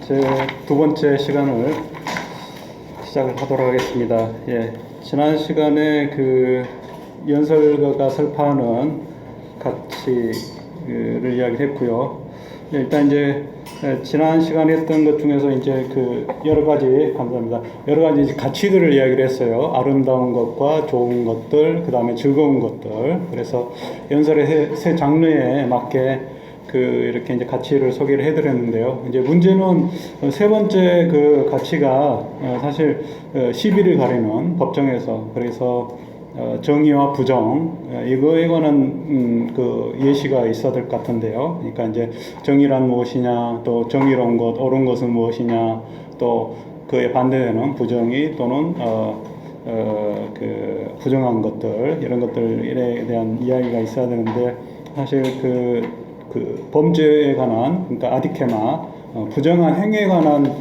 제 두 번째 시간을 시작을 하도록 하겠습니다. 지난 시간에 그 연설가가 설파하는 가치를 이야기를 했고요. 일단 이제 지난 시간에 했던 것 중에서 이제 그 여러 가지 가치들을 이야기를 했어요. 아름다운 것과 좋은 것들, 그 다음에 즐거운 것들. 그래서 연설의 세 장르에 맞게 이렇게 이제 가치를 소개를 해드렸는데요. 이제 문제는 세 번째 그 가치가 사실 시비를 가리는 법정에서, 그래서 정의와 부정, 이거에 관한 그 예시가 있어야 될 것 같은데요. 그러니까 이제 정의란 무엇이냐, 또 정의로운 것, 옳은 것은 무엇이냐, 또 그에 반대되는 부정의 또는 그 부정한 것들, 이런 것들에 대한 이야기가 있어야 되는데, 사실 그 범죄에 관한, 그러니까 아디케마, 부정한 행위에 관한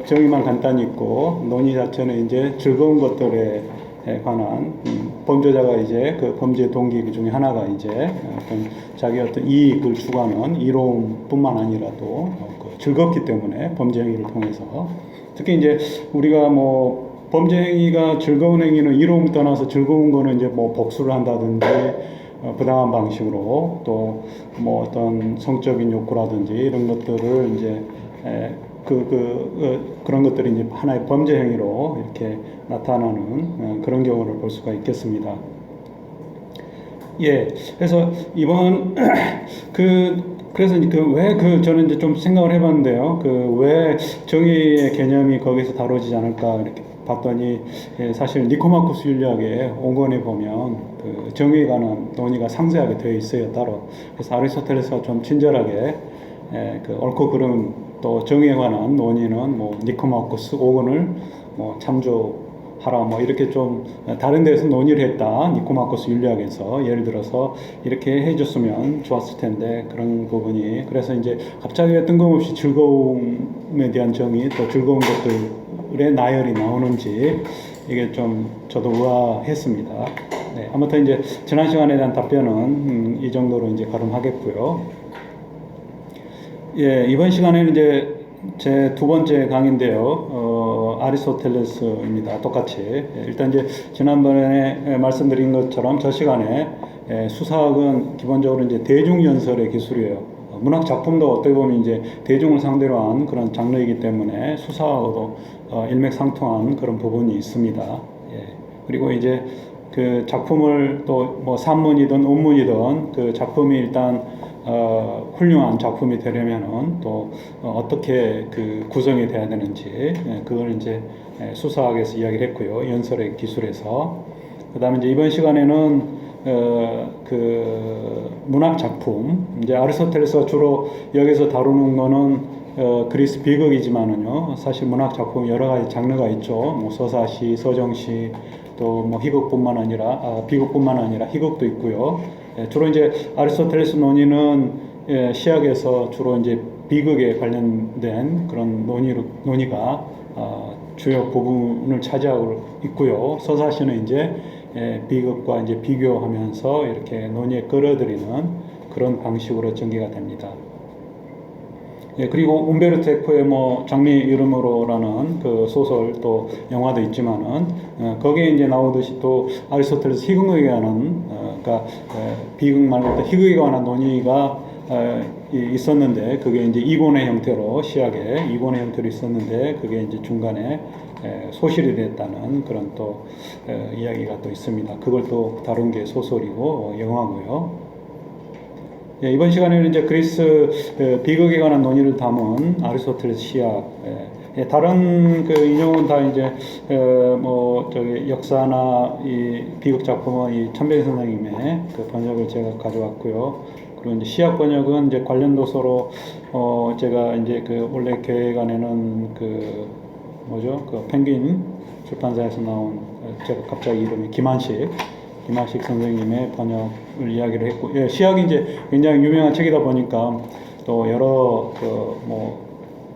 정의만 간단히 있고, 논의 자체는 이제 즐거운 것들에 관한, 범죄자가 이제 그 범죄 동기 중에 하나가 이제 어떤 자기 어떤 이익을 추구하는 이로움뿐만 아니라도 즐겁기 때문에 범죄 행위를 통해서, 특히 이제 우리가 뭐 범죄 행위가 즐거운 행위는 이로움 떠나서 즐거운 거는 이제 뭐 복수를 한다든지 부당한 방식으로, 또 뭐 어떤 성적인 욕구라든지 이런 것들을 이제 그런 것들이 이제 하나의 범죄 행위로 이렇게 나타나는 그런 경우를 볼 수가 있겠습니다. 그래서 이번 그래서 왜 저는 이제 좀 생각을 해봤는데요. 왜 정의의 개념이 거기서 다뤄지지 않을까 이렇게 봤더니, 사실 니코마코스 윤리학의 5권에 보면 그 정의에 관한 논의가 상세하게 되어 있어요, 따로. 그래서 아리스토텔레스가 좀 친절하게 그 옳고 그름 또 정의에 관한 논의는 뭐 니코마코스 5권을 뭐 참조하라 뭐 이렇게 좀 다른 데서 논의를 했다, 니코마코스 윤리학에서 예를 들어서 이렇게 해줬으면 좋았을 텐데, 그런 부분이, 그래서 이제 갑자기 왜 뜬금없이 즐거움에 대한 정의, 또 즐거운 것들의 나열이 나오는지 이게 좀 저도 의아했습니다. 아무튼 이제 지난 시간에 대한 답변은 이 정도로 이제 가름하겠고요. 이번 시간에는 이제 제 두 번째 강의인데요. 아리스토텔레스입니다. 똑같이. 일단 이제 지난번에 말씀드린 것처럼 저 시간에 수사학은 기본적으로 이제 대중연설의 기술이에요. 문학 작품도 어떻게 보면 이제 대중을 상대로 한 그런 장르이기 때문에 수사하고도 일맥상통한 그런 부분이 있습니다. 그리고 이제 그 작품을 또 뭐 산문이든 논문이든 그 작품이 일단 훌륭한 작품이 되려면은 또 어떻게 그 구성이 돼야 되는지, 그걸 이제 수사학에서 이야기를 했고요. 연설의 기술에서. 그 다음에 이제 이번 시간에는 그 문학 작품, 이제 아리스토텔레스가 주로 여기서 다루는 거는 그리스 비극이지만은요, 사실 문학 작품 여러 가지 장르가 있죠. 뭐 서사시, 서정시, 또 뭐 희극뿐만 아니라 비극뿐만 아니라 희극도 있고요. 주로 이제 아리스토텔레스 논의는 시학에서 주로 이제 비극에 관련된 그런 논의가 주요 부분을 차지하고 있고요. 서사시는 이제 비극과 이제 비교하면서 이렇게 논의에 끌어들이는 그런 방식으로 전개가 됩니다. 그리고 움베르토 에코의 뭐 장미 이름으로라는 그 소설, 또 영화도 있지만은 거기에 이제 나오듯이 또 아리스토텔레스 희극에 관한 그러니까 비극 말고 희극에 관한 논의가 있었는데, 그게 이제 이권의 형태로, 시학에 이권의 형태로 있었는데, 그게 이제 중간에 소실이 됐다는 그런 또 이야기가 또 있습니다. 그걸 또 다룬 게 소설이고 영화고요. 이번 시간에는 이제 그리스 비극에 관한 논의를 담은 아리스토텔레스 시학, 다른 그 인용은 다 이제 뭐 저기 역사나 이 비극 작품은 이 천병희 선생님의 그 번역을 제가 가져왔고요. 그리고 이제 시학 번역은 이제 관련 도서로 제가 이제 그 원래 계획안에는 그 뭐죠, 그 펭귄 출판사에서 나온, 제가 갑자기 이름이 김한식 선생님의 번역을 이야기를 했고, 시학이 이제 굉장히 유명한 책이다 보니까 또 여러 뭐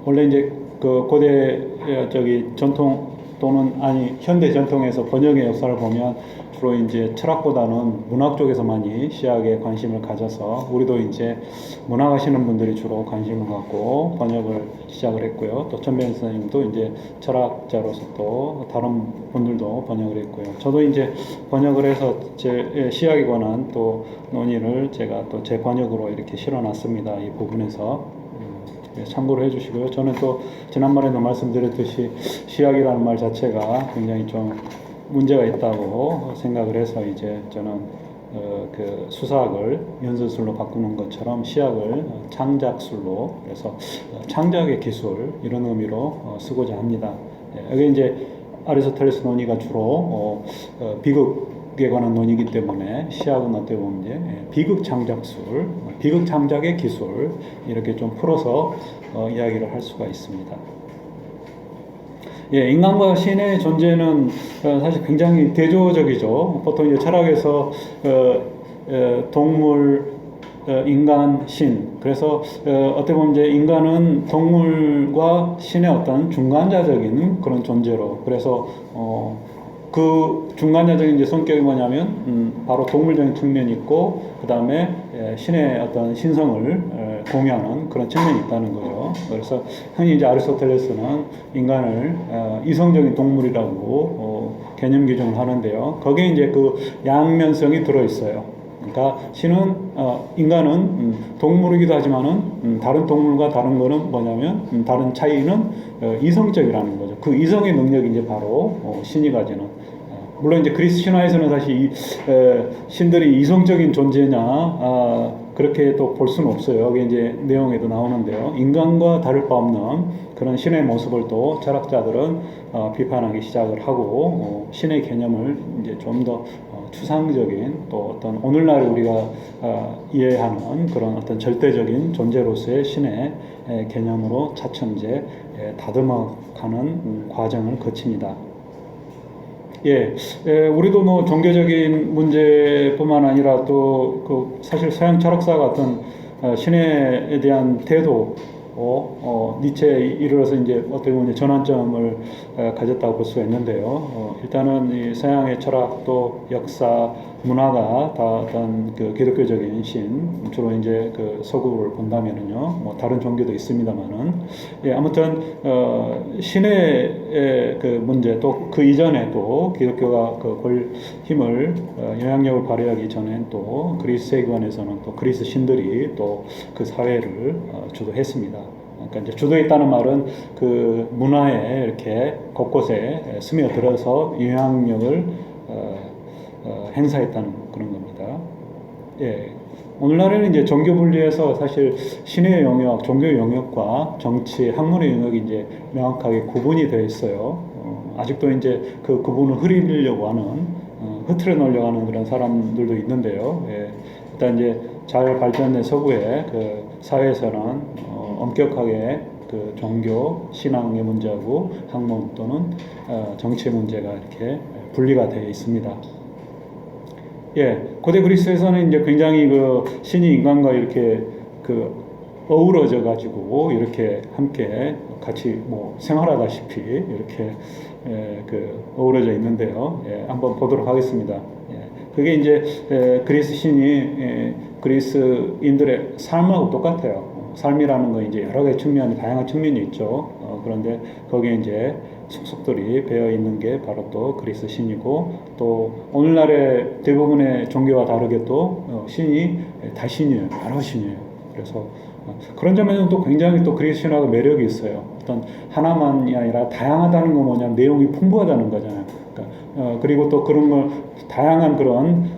원래 이제 그 고대 전통 또는 현대 전통에서 번역의 역사를 보면 주로 이제 철학보다는 문학 쪽에서 많이 시학에 관심을 가져서 우리도 이제 문학하시는 분들이 주로 관심을 갖고 번역을 시작을 했고요. 또 전배현 선생님도 이제 철학자로서 또 다른 분들도 번역을 했고요. 저도 이제 번역을 해서 제 시학에 관한 또 논의를 제가 또 제 번역으로 이렇게 실어놨습니다. 이 부분에서. 참고를 해주시고요. 저는 또 지난번에도 말씀드렸듯이 시학이라는 말 자체가 굉장히 좀 문제가 있다고 생각을 해서 이제 저는 그 수사학을 연설술로 바꾸는 것처럼 시학을 창작술로, 그래서 창작의 기술 이런 의미로 쓰고자 합니다. 여기 이제 아리스토텔레스 논의가 주로 비극에 관한 논의이기 때문에 시학은 어떻게 보면 이제 비극 창작술, 비극 창작의 기술 이렇게 좀 풀어서 이야기를 할 수가 있습니다. 예, 인간과 신의 존재는 사실 굉장히 대조적이죠. 보통 이제 철학에서 동물, 인간, 신. 그래서 어떻게 보면 이제 인간은 동물과 신의 어떤 중간자적인 그런 존재로. 그래서 그 중간자적인 이제 성격이 뭐냐면 바로 동물적인 측면이 있고 그 다음에 신의 어떤 신성을 공유하는 그런 측면이 있다는 거죠. 그래서 흔히 이제 아리스토텔레스는 인간을 이성적인 동물이라고 개념 규정을 하는데요. 거기에 이제 그 양면성이 들어 있어요. 그러니까 신은 인간은 동물이기도 하지만은 다른 동물과 다른 거는 뭐냐면 다른 차이는 이성적이라는 거죠. 그 이성의 능력이 이제 바로 신이 가지는. 물론 이제 그리스 신화에서는 사실 신들이 이성적인 존재냐 그렇게 또 볼 수는 없어요. 여기 이제 내용에도 나오는데요. 인간과 다를 바 없는 그런 신의 모습을 또 철학자들은 비판하기 시작을 하고 신의 개념을 이제 좀 더 추상적인 또 어떤 오늘날 우리가 이해하는 그런 어떤 절대적인 존재로서의 신의 개념으로 차츰 이제 다듬어가는 과정을 거칩니다. 예, 우리도 뭐 종교적인 문제뿐만 아니라 또 그 사실 서양 철학사 같은 신에 대한 태도, 니체에 이르러서 이제 어떻게 보면 전환점을 가졌다고 볼 수가 있는데요. 일단은 이 서양의 철학도 역사, 문화가 다 어떤 그 기독교적인 신, 주로 이제 그 서구를 본다면은요, 뭐 다른 종교도 있습니다만은, 예, 아무튼 신의 그 문제 또 그 이전에도 기독교가 그 힘을 영향력을 발휘하기 전엔 또 그리스 세계관에서는 또 그리스 신들이 또 그 사회를 주도했습니다. 그러니까 이제 주도했다는 말은 그 문화에 이렇게 곳곳에 스며들어서 영향력을 행사했다는 그런 겁니다. 예. 오늘날에는 이제 종교 분리에서 사실 신의 영역, 종교 영역과 정치, 학문의 영역이 이제 명확하게 구분이 되어 있어요. 아직도 이제 그 구분을 흐리려고 하는, 흐트려 놓으려고 하는 그런 사람들도 있는데요. 예. 일단 이제 잘 발전된 서구의 그 사회에서는 엄격하게 그 종교, 신앙의 문제하고 학문 또는 정치의 문제가 이렇게 분리가 되어 있습니다. 예, 고대 그리스에서는 이제 굉장히 그 신이 인간과 이렇게 그 어우러져 가지고 이렇게 함께 같이 뭐 생활하다시피 이렇게 그 어우러져 있는데요. 예, 한번 보도록 하겠습니다. 예, 그게 이제 그리스 신이 그리스인들의 삶하고 똑같아요. 삶이라는 거 이제 여러 가지 측면이 다양한 측면이 있죠. 그런데 거기에 이제 속속들이 배어 있는 게 바로 또 그리스 신이고 또 오늘날의 대부분의 종교와 다르게 또 신이 다신이에요. 여러 신이에요. 그래서 그런 점에서는 또 굉장히 또 그리스 신화가 매력이 있어요. 어떤 하나만이 아니라 다양하다는 건 뭐냐면 내용이 풍부하다는 거잖아요. 그러니까 그리고 또 그런 걸 다양한 그런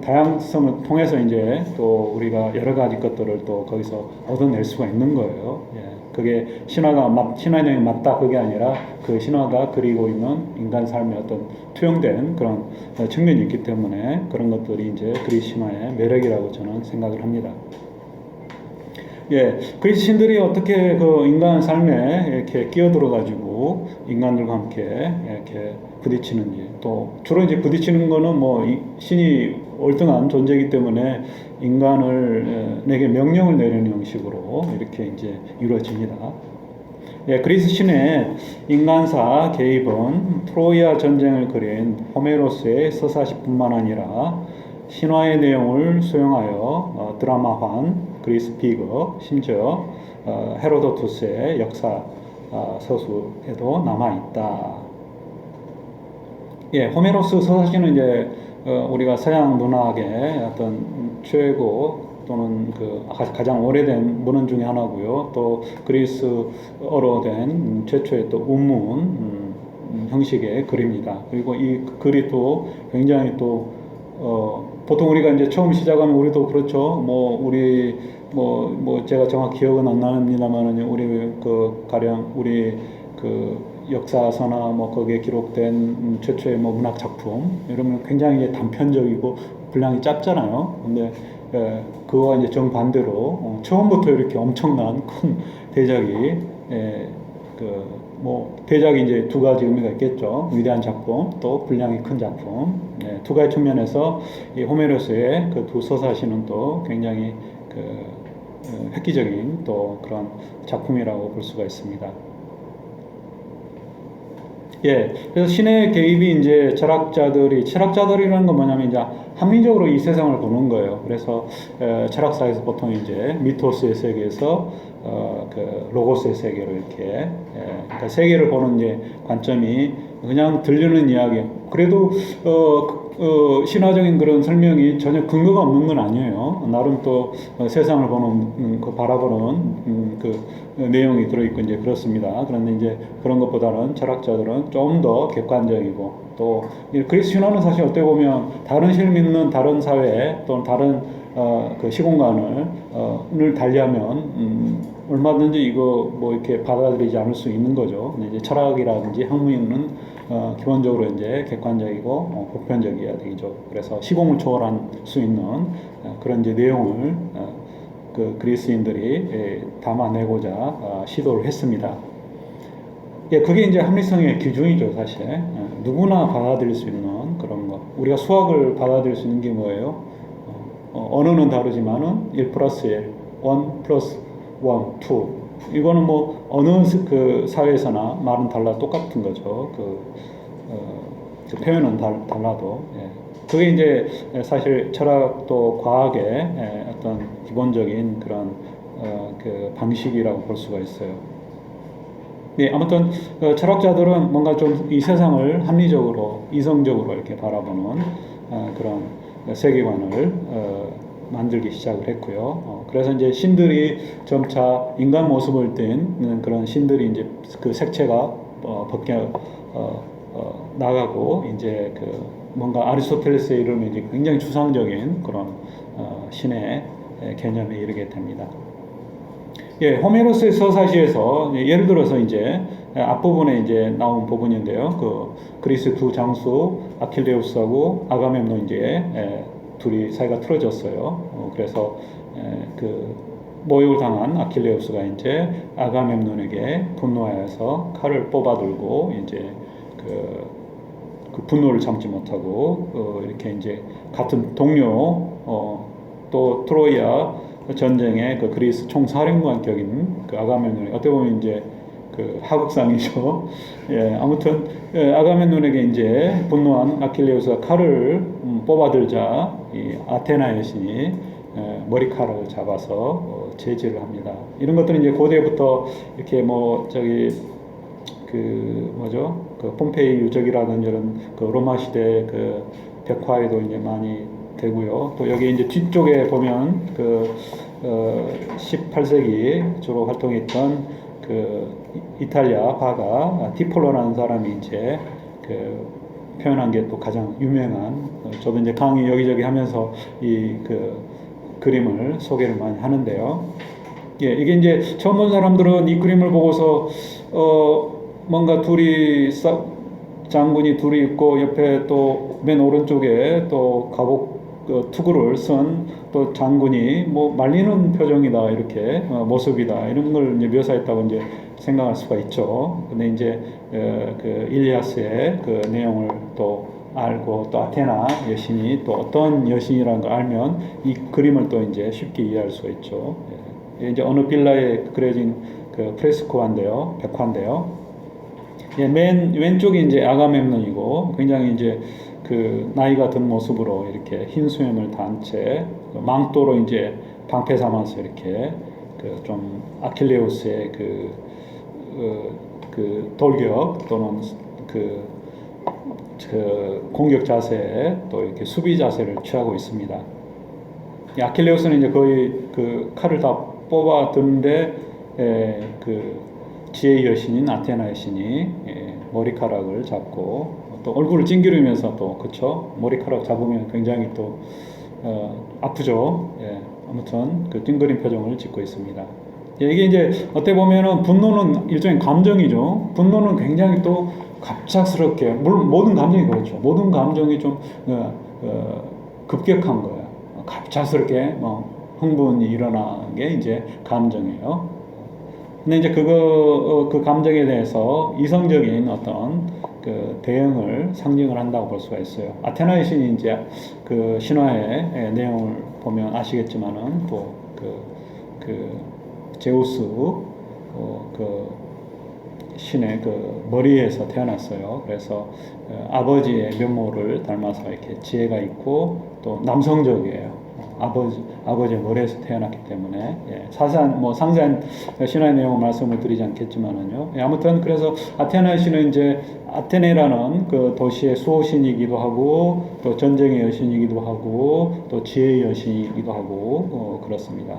다양성을 통해서 이제 또 우리가 여러 가지 것들을 또 거기서 얻어낼 수가 있는 거예요. 예. 그게 신화의 내용이 맞다 그게 아니라 그 신화가 그리고 있는 인간 삶의 어떤 투영된 그런 측면이 있기 때문에 그런 것들이 이제 그리스 신화의 매력이라고 저는 생각을 합니다. 예, 그리스 신들이 어떻게 그 인간 삶에 이렇게 끼어들어가지고 인간들과 함께 이렇게 부딪히는지, 또 주로 이제 부딪히는 거는 뭐 신이 월등한 존재이기 때문에 인간을 내게 명령을 내리는 형식으로 이렇게 이제 이루어집니다. 예, 그리스 신의 인간사 개입은 트로이아 전쟁을 그린 호메로스의 서사시뿐만 아니라 신화의 내용을 수용하여 드라마화한 그리스 비극, 심지어 헤로도투스의 역사 서수에도 남아 있다. 예, 호메로스 서사시는 이제 우리가 서양 문학의 어떤 최고 또는 그 가장 오래된 문헌 중에 하나고요. 또 그리스어로 된 최초의 또 운문 형식의 글입니다. 그리고 이 글이 또 굉장히 또 보통 우리가 이제 처음 시작하면 우리도 그렇죠. 우리 제가 정확히 기억은 안 납니다만은 우리 그 가령 우리 그 역사서나 거기에 기록된 최초의 문학 작품 이러면 굉장히 단편적이고 분량이 짧잖아요. 근데 그거와 이제 정반대로 처음부터 이렇게 엄청난 큰 대작이 대작이 이제 두 가지 의미가 있겠죠. 위대한 작품, 또 분량이 큰 작품. 두 가지 측면에서 이 호메로스의 그 두 서사시는 또 굉장히 획기적인 또 그런 작품이라고 볼 수가 있습니다. 예, 그래서 신의 개입이 이제 철학자들이라는 건 뭐냐면 이제 합리적으로 이 세상을 보는 거예요. 그래서 철학사에서 보통 이제 미토스의 세계에서 그 로고스의 세계로 이렇게 그러니까 세계를 보는 이제 관점이 그냥 들리는 이야기. 그래도 신화적인 그런 설명이 전혀 근거가 없는 건 아니에요. 나름 또 세상을 보는 바라보는 그 내용이 들어있고 이제 그렇습니다. 그런데 이제 그런 것보다는 철학자들은 좀 더 객관적이고 또 그리스 신화는 사실 어떻게 보면 다른 실 믿는 다른 사회 또는 다른 그 시공간을 달리하면 얼마든지 이거 이렇게 받아들이지 않을 수 있는 거죠. 근데 이제 철학이라든지 학문은 기본적으로 이제 객관적이고 보편적이어야 되죠. 그래서 시공을 초월할 수 있는 그런 이제 내용을 그 그리스인들이 담아내고자 시도를 했습니다. 예, 그게 이제 합리성의 기준이죠, 사실. 누구나 받아들일 수 있는 그런 거. 우리가 수학을 받아들일 수 있는 게 뭐예요? 언어는 다르지만은 1 플러스 1, 1 플러스 1, 2. 이거는 어느 그 사회에서나 말은 똑같은 거죠. 그 표현은 달라도. 예. 그게 이제 사실 철학 또 과학의 어떤 기본적인 그런 그 방식이라고 볼 수가 있어요. 네, 아무튼 철학자들은 뭔가 좀 이 세상을 합리적으로, 이성적으로 이렇게 바라보는 그런 세계관을 만들기 시작을 했고요. 그래서 이제 신들이 점차 인간 모습을 띤 그런 신들이 이제 그 색채가 벗겨 나가고 이제 그 뭔가 아리스토텔레스에 이르면 이제 굉장히 추상적인 그런 신의 개념에 이르게 됩니다. 예, 호메로스의 서사시에서 예를 들어서 이제 앞부분에 이제 나온 부분인데요. 그 그리스 두 장수 아킬레우스하고 아가멤논 이제 둘이 사이가 틀어졌어요. 그래서 그 모욕을 당한 아킬레우스가 이제 아가멤논에게 분노하여서 칼을 뽑아들고 이제 그 분노를 참지 못하고 이렇게 이제 같은 동료 또 트로이아 전쟁의 그 그리스 총사령관 격인 그 아가멤논이 어떻게 보면 이제 그 하극상이죠. 예, 아무튼 아가멤논에게 이제 분노한 아킬레우스가 칼을 뽑아들자 이 아테나 여신이 머리카락을 잡아서 제지를 합니다. 이런 것들은 이제 고대부터 이렇게 그 폼페이 유적이라든지 이런 그 로마 시대 그 벽화에도 이제 많이 되고요. 또 여기 이제 뒤쪽에 보면 그 18세기 주로 활동했던 그 이탈리아 화가 티폴로라는 사람이 이제 그 표현한 게 또 가장 유명한 저도 이제 강의 여기저기 하면서 이 그 그림을 소개를 많이 하는데요. 예, 이게 이제 처음 본 사람들은 이 그림을 보고서 뭔가 장군이 둘이 있고 옆에 또 맨 오른쪽에 또 갑옷 투구를 쓴 또 장군이 말리는 표정이다 이렇게 모습이다 이런 걸 이제 묘사했다고 이제 생각할 수가 있죠. 근데 이제 그 일리아스의 그 내용을 또 알고 또 아테나 여신이 또 어떤 여신이라는 걸 알면 이 그림을 또 이제 쉽게 이해할 수가 있죠. 이제 어느 빌라에 그려진 그 프레스코인데요, 벽화인데요. 예, 맨 왼쪽이 이제 아가멤논이고 굉장히 이제 그 나이가 든 모습으로 이렇게 흰 수염을 단 채 망토로 이제 방패 삼아서 이렇게 그 좀 아킬레우스의 그 돌격 또는 그, 그 공격 자세 또 이렇게 수비 자세를 취하고 있습니다. 아킬레우스는 이제 거의 그 칼을 다 뽑아 드는데 그 지혜의 여신인 아테나 여신이 머리카락을 잡고 또 얼굴을 찡기르면서 또 그쵸 머리카락 잡으면 굉장히 또 아프죠. 예, 아무튼 그 찡그린 표정을 짓고 있습니다. 예, 이게 이제 어떻게 보면은 분노는 일종의 감정이죠. 분노는 굉장히 또 갑작스럽게 물론 모든 감정이 그렇죠. 모든 감정이 좀 급격한 거예요. 갑작스럽게 뭐 흥분이 일어나는 게 이제 감정이에요. 근데 이제 그 감정에 대해서 이성적인 어떤 그 대응을 상징을 한다고 볼 수가 있어요. 아테나의 신이 이제 그 신화의 내용을 보면 아시겠지만은 또 그 제우스 그 신의 그 머리에서 태어났어요. 그래서 아버지의 면모를 닮아서 이렇게 지혜가 있고 또 남성적이에요. 아버지의 머리에서 태어났기 때문에 자세한 뭐 상세한 신화의 내용을 말씀을 드리지 않겠지만은요. 아무튼 그래서 아테나의 신은 이제 아테네라는 그 도시의 수호신이기도 하고 또 전쟁의 여신이기도 하고 또 지혜의 여신이기도 하고 그렇습니다.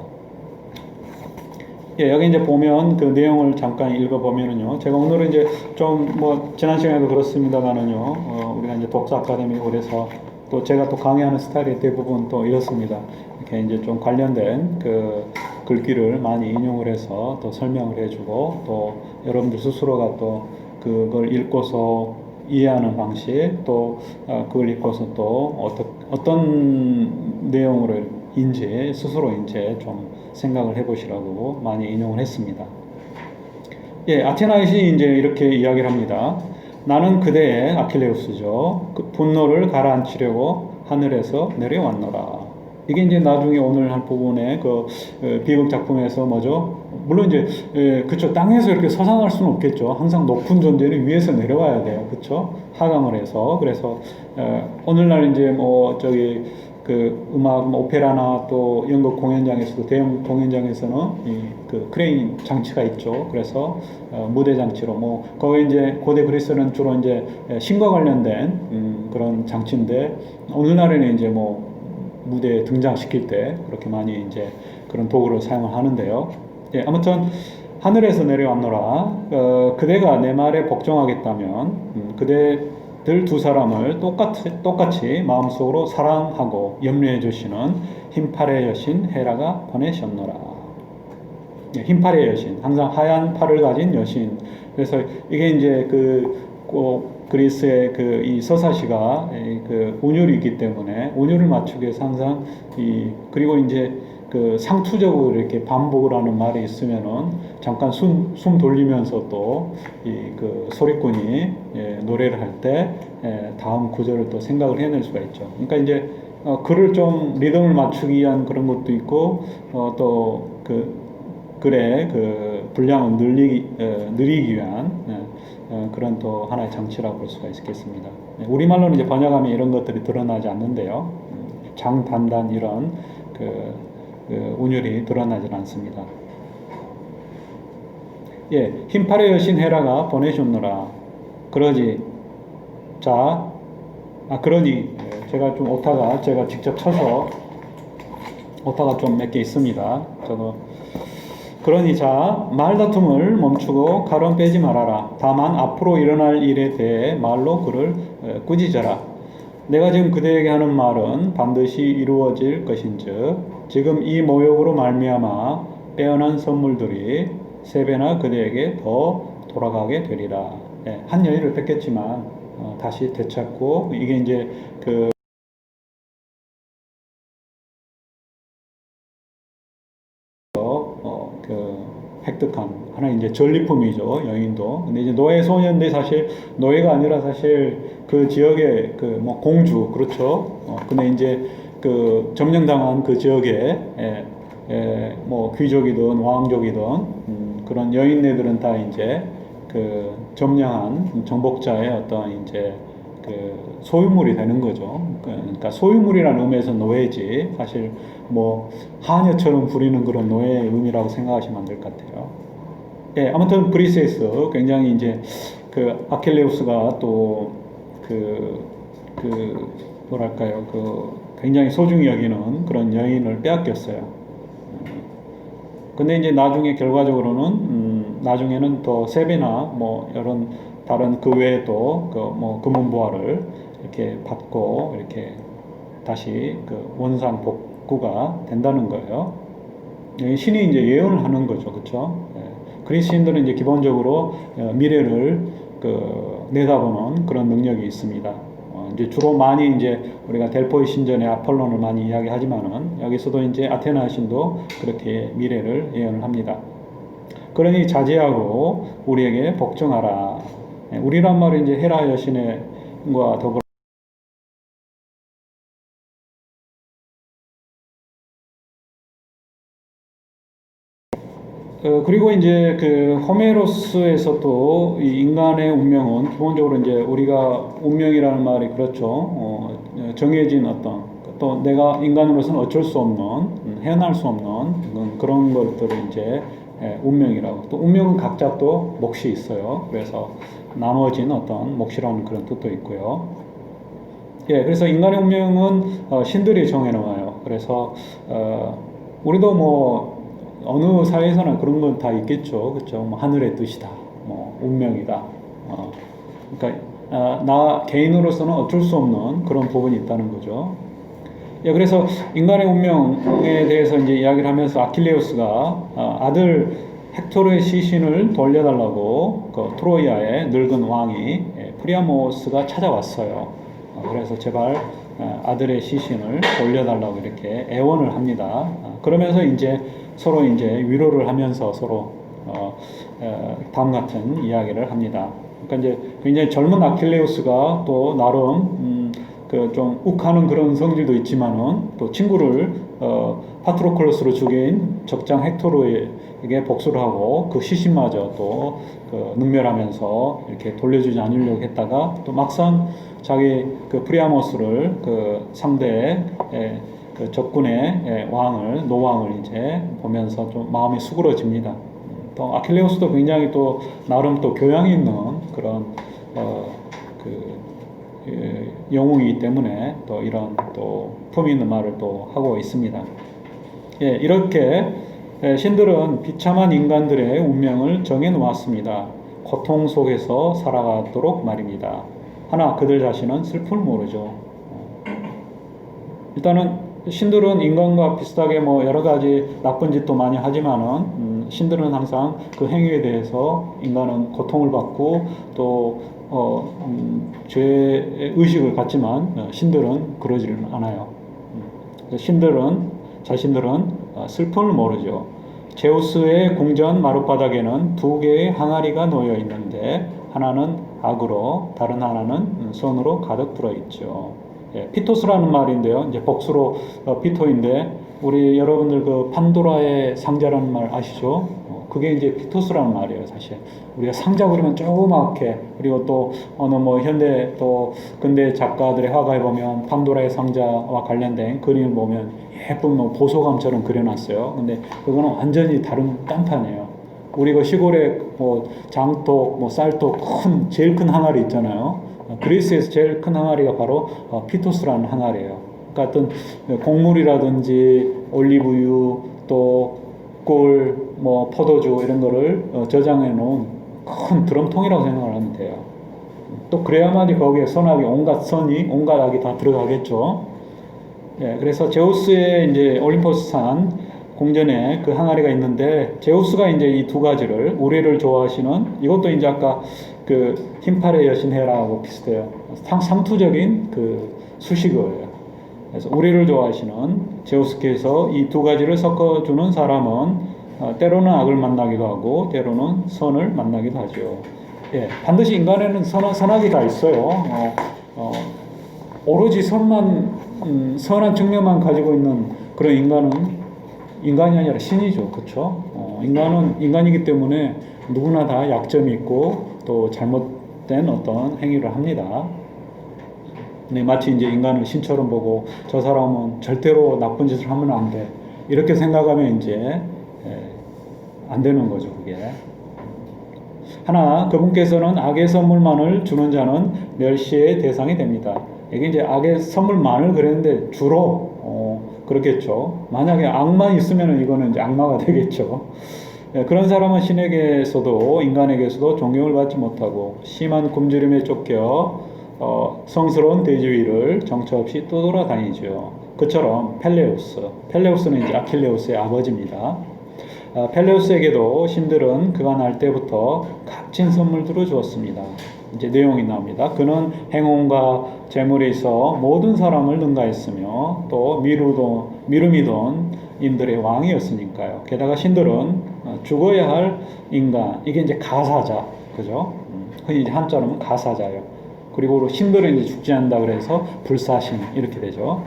예, 여기 이제 보면 그 내용을 잠깐 읽어보면은요. 제가 오늘은 이제 좀 뭐 지난 시간에도 그렇습니다만은요. 우리가 이제 독서 아카데미고 그래서 또 제가 또 강의하는 스타일이 대부분 또 이렇습니다. 이렇게 이제 좀 관련된 그 글귀를 많이 인용을 해서 또 설명을 해주고 또 여러분들 스스로가 또 그걸 읽고서 이해하는 방식 또 그걸 읽고서 또 어떤 내용으로인지 스스로 이제 좀 생각을 해보시라고 많이 인용을 했습니다. 예, 아테나의 신이 이제 이렇게 이야기를 합니다. 나는 그대의 아킬레우스죠. 그 분노를 가라앉히려고 하늘에서 내려왔노라. 이게 이제 나중에 오늘 한 부분의 그 비극 작품에서 뭐죠? 물론 이제 그쵸 땅에서 이렇게 서상할 수는 없겠죠. 항상 높은 존재는 위에서 내려와야 돼요. 그쵸? 하강을 해서 그래서 오늘날 이제 뭐 저기 그 음악 오페라나 또 연극 공연장에서도 대형 공연장에서는 그 크레인 장치가 있죠. 그래서 무대 장치로 뭐 거기 이제 고대 그리스는 주로 이제 신과 관련된 그런 장치인데 오늘날에는 이제 뭐 무대에 등장시킬 때 그렇게 많이 이제 그런 도구를 사용을 하는데요. 예, 아무튼 하늘에서 내려왔노라. 그대가 내 말에 복종하겠다면 그대들 두 사람을 똑같이 마음속으로 사랑하고 염려해 주시는 흰팔의 여신 헤라가 보내셨노라. 예, 흰팔의 여신, 항상 하얀 팔을 가진 여신. 그래서 이게 이제 그리스의 이 서사시가 그 운율이 있기 때문에 운율을 맞추기 위해서 항상 그리고 이제 그 상투적으로 이렇게 반복을 하는 말이 있으면은 잠깐 숨 돌리면서 또 그 소리꾼이 노래를 할 때 다음 구절을 또 생각을 해낼 수가 있죠. 그러니까 이제 글을 좀 리듬을 맞추기 위한 그런 것도 있고 또 글의 그 분량을 늘리기 위한 그런 또 하나의 장치라고 볼 수가 있겠습니다. 우리말로는 이제 번역하면 이런 것들이 드러나지 않는데요. 장단단 이런 운율이 드러나질 않습니다. 예, 흰팔의 여신 헤라가 보내셨노라. 그러니 제가 좀 오타가 제가 직접 쳐서 오타가 좀 몇 개 있습니다. 저도 그러니 말다툼을 멈추고 가론 빼지 말아라. 다만 앞으로 일어날 일에 대해 말로 그를 꾸짖어라. 내가 지금 그대에게 하는 말은 반드시 이루어질 것인즉 지금 이 모욕으로 말미암아 빼어난 선물들이 3배나 그대에게 더 돌아가게 되리라. 예, 한 여인을 뺏겼지만 다시 되찾고 이게 이제 획득한 하나의 이제 전리품이죠. 여인도. 근데 이제 노예 소년인데 사실 노예가 아니라 사실 그 지역의 뭐 공주 그렇죠. 근데 이제 점령당한 그 지역에 뭐 귀족이든 왕족이든 그런 여인네들은 다 이제 그 점령한 정복자의 어떤 이제 그 소유물이 되는 거죠. 그러니까 소유물이라는 의미에서 노예지 사실 뭐 하녀처럼 부리는 그런 노예의 의미라고 생각하시면 안 될 것 같아요. 예, 아무튼 그리스에서 굉장히 이제 그 아킬레우스가 또 그 뭐랄까요, 그 굉장히 소중히 여기는 그런 여인을 빼앗겼어요. 근데 이제 나중에 결과적으로는 나중에는 더 세배나 뭐 이런 다른 그 외에도 그 뭐 금은보화를 이렇게 받고 이렇게 다시 그 원상 복구가 된다는 거예요. 신이 이제 예언을 하는 거죠, 그렇죠? 그리스인들은 이제 기본적으로 미래를 그 내다보는 그런 능력이 있습니다. 이제 주로 많이 이제 우리가 델포이 신전의 아폴론을 많이 이야기하지만은 여기서도 이제 아테나 신도 그렇게 미래를 예언을 합니다. 그러니 자제하고 우리에게 복종하라. 우리란 말은 이제 헤라 여신과 더불어 그리고 이제 그 호메로스에서도 이 인간의 운명은 기본적으로 이제 우리가 운명이라는 말이 그렇죠. 정해진 어떤 또 내가 인간으로서는 어쩔 수 없는 헤어날 수 없는 그런 것들을 이제 운명이라고. 또 운명은 각자 또 몫이 있어요. 그래서 나누어진 어떤 몫이라는 그런 뜻도 있고요. 예, 그래서 인간의 운명은 신들이 정해놓아요. 그래서 우리도 뭐 어느 사회에서나 그런 건 다 있겠죠, 그렇죠? 뭐 하늘의 뜻이다, 뭐 운명이다. 그러니까 나 개인으로서는 어쩔 수 없는 그런 부분이 있다는 거죠. 예, 그래서 인간의 운명에 대해서 이제 이야기를 하면서 아킬레우스가 아들 헥토르의 시신을 돌려달라고 그 트로이아의 늙은 왕이 프리아모스가 찾아왔어요. 그래서 제발 아들의 시신을 돌려달라고 이렇게 애원을 합니다. 그러면서 이제 서로 이제 위로를 하면서 서로 다음 같은 이야기를 합니다. 그러니까 이제 굉장히 젊은 아킬레우스가 또 나름 그 좀 욱하는 그런 성질도 있지만은 또 친구를 파트로클로스로 죽인 적장 헥토르에게 복수를 하고 그 시신마저 또 그 능멸하면서 이렇게 돌려주지 않으려고 했다가 또 막상 자기 그 프리아모스를 그 상대의 그 적군의 왕을 노왕을 이제 보면서 좀 마음이 수그러집니다. 또 아킬레우스도 굉장히 또 나름 또 교양이 있는 그런 그 영웅이기 때문에 또 이런 또 품위 있는 말을 또 하고 있습니다. 예, 이렇게 신들은 비참한 인간들의 운명을 정해 놓았습니다. 고통 속에서 살아가도록 말입니다. 하나 그들 자신은 슬픔을 모르죠. 일단은 신들은 인간과 비슷하게 뭐 여러 가지 나쁜 짓도 많이 하지만은 신들은 항상 그 행위에 대해서 인간은 고통을 받고 또 죄의 의식을 갖지만 신들은 그러지는 않아요. 자신들은 슬픔을 모르죠. 제우스의 궁전 마룻바닥에는 두 개의 항아리가 놓여 있는데 하나는 악으로 다른 하나는 선으로 가득 들어 있죠. 예, 피토스라는 말인데요. 이제 복수로 피토인데 우리 여러분들 그 판도라의 상자라는 말 아시죠? 그게 이제 피토스라는 말이에요, 사실. 우리가 상자 그러면 조그맣게, 그리고 또 어느 뭐 현대 또 근대 작가들의 화가에 보면 판도라의 상자와 관련된 그림을 보면 예쁜 뭐 보소감처럼 그려놨어요. 근데 그거는 완전히 다른 딴판이에요. 우리 그 시골에 뭐 장독, 뭐 쌀독 제일 큰 항아리 있잖아요. 그리스에서 제일 큰 항아리가 바로 피토스라는 항아리예요. 그러니까 어떤 곡물이라든지 올리브유 또 꿀, 뭐 포도주 이런 거를 저장해 놓은 큰 드럼통이라고 생각을 하면 돼요. 또 그래야만이 거기에 선악이 온갖 악이 다 들어가겠죠. 예, 그래서 제우스의 이제 올림포스 산 궁전에 그 항아리가 있는데 제우스가 이제 이 두 가지를 우리를 좋아하시는 이것도 이제 아까 그 흰팔의 여신 헤라하고 비슷해요. 상투적인 그 수식어예요. 그래서 우리를 좋아하시는 제우스께서 이 두 가지를 섞어주는 사람은 때로는 악을 만나기도 하고 때로는 선을 만나기도 하죠. 예, 반드시 인간에는 선악이 다 있어요. 오로지 선한 측면만 가지고 있는 그런 인간은 인간이 아니라 신이죠. 그렇죠? 인간은 인간이기 때문에 누구나 다 약점이 있고 또 잘못된 어떤 행위를 합니다. 네, 마치 이제 인간을 신처럼 보고 저 사람은 절대로 나쁜 짓을 하면 안 돼. 이렇게 생각하면 이제 안 되는 거죠, 그게. 하나, 그분께서는 악의 선물만을 주는 자는 멸시의 대상이 됩니다. 이게 이제 악의 선물만을 그랬는데 주로 그렇겠죠. 만약에 악만 있으면 이거는 이제 악마가 되겠죠. 그런 사람은 신에게서도 인간에게서도 존경을 받지 못하고 심한 굶주림에 쫓겨 성스러운 돼지 위를 정처 없이 떠돌아다니죠. 그처럼 펠레우스는 이제 아킬레우스의 아버지입니다. 펠레우스에게도 신들은 그가 날 때부터 값진 선물들을 주었습니다. 이제 내용이 나옵니다. 그는 행운과 재물에 있어 모든 사람을 능가했으며 또 미르미돈 인들의 왕이었으니까요. 게다가 신들은 죽어야 할 인간, 이게 이제 가사자, 그죠? 흔히 이제 한자로는 가사자예요. 그리고 신들은 이제 죽지 않는다 그래서 불사신 이렇게 되죠.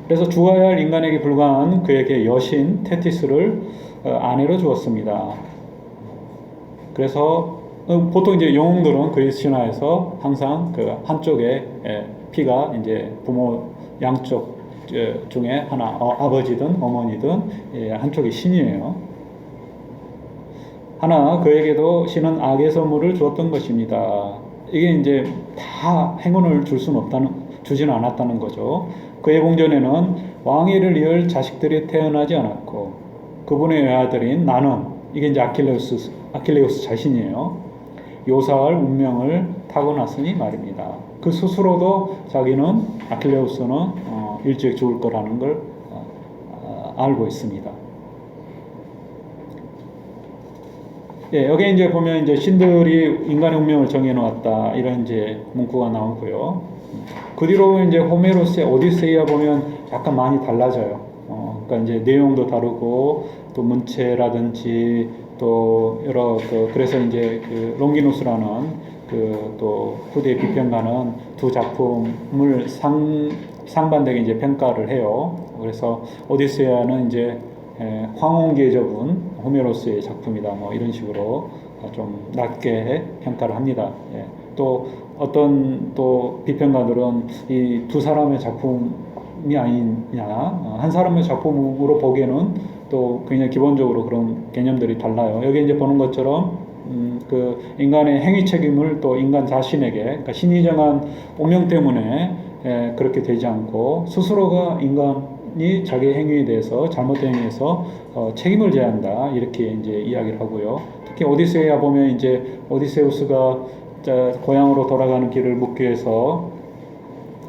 그래서 죽어야 할 인간에게 불과한 그에게 여신 테티스를 아내로 주었습니다. 그래서 보통 이제 영웅들은 그리스 신화에서 항상 그 한쪽에 피가 이제 부모 양쪽 중에 하나 아버지든 어머니든 한쪽이 신이에요. 하나 그에게도 신은 악의 선물을 주었던 것입니다. 이게 이제 다 행운을 줄 수는 주지는 않았다는 거죠. 그의 궁전에는 왕위를 이을 자식들이 태어나지 않았고 그분의 외아들인 나는 이게 이제 아킬레우스 자신이에요. 요사할 운명을 타고났으니 말입니다. 그 스스로도 자기는 아킬레우스는 일찍 죽을 거라는 걸 알고 있습니다. 예, 여기 이제 보면 이제 신들이 인간의 운명을 정해놓았다 이런 이제 문구가 나오고요. 그 뒤로 이제 호메로스의 오디세이아 보면 약간 많이 달라져요. 그러니까 이제 내용도 다르고 또 문체라든지 또 여러 그래서 이제 그 롱기누스라는 그 또 후대 비평가는 두 작품을 상반되게 이제 평가를 해요. 그래서 오디세이아는 이제 황혼기에 접은 호메로스의 작품이다. 뭐 이런 식으로 좀 낮게 평가를 합니다. 예. 또 어떤 또 비평가들은 이 두 사람의 작품이 아니냐, 한 사람의 작품으로 보기에는 또 굉장히 기본적으로 그런 개념들이 달라요. 여기 이제 보는 것처럼 그 인간의 행위 책임을 또 인간 자신에게, 그러니까 신이 정한 운명 때문에 그렇게 되지 않고 스스로가 인간이 자기 행위에 대해서 잘못된 행위에서 책임을 져야 한다 이렇게 이제 이야기를 하고요. 특히 오디세이아 보면 이제 오디세우스가 고향으로 돌아가는 길을 묻기 위해서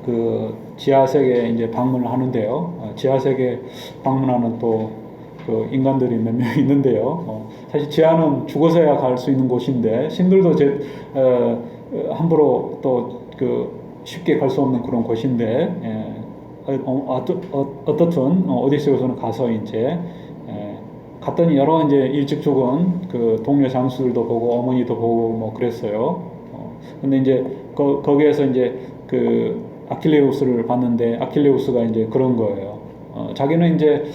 그 지하세계에 이제 방문을 하는데요. 지하세계 방문하는 또 그 인간들이 몇 명 있는데요. 사실 지하는 죽어서야 갈 수 있는 곳인데 신들도 함부로 또 그 쉽게 갈 수 없는 그런 곳인데 어떻든 오디세우스는 가서 이제 갔더니 여러 이제 일찍 죽은 그 동료 장수들도 보고 어머니도 보고 뭐 그랬어요. 근데 이제 거기에서 이제 그 아킬레우스를 봤는데 아킬레우스가 이제 그런 거예요. 자기는 이제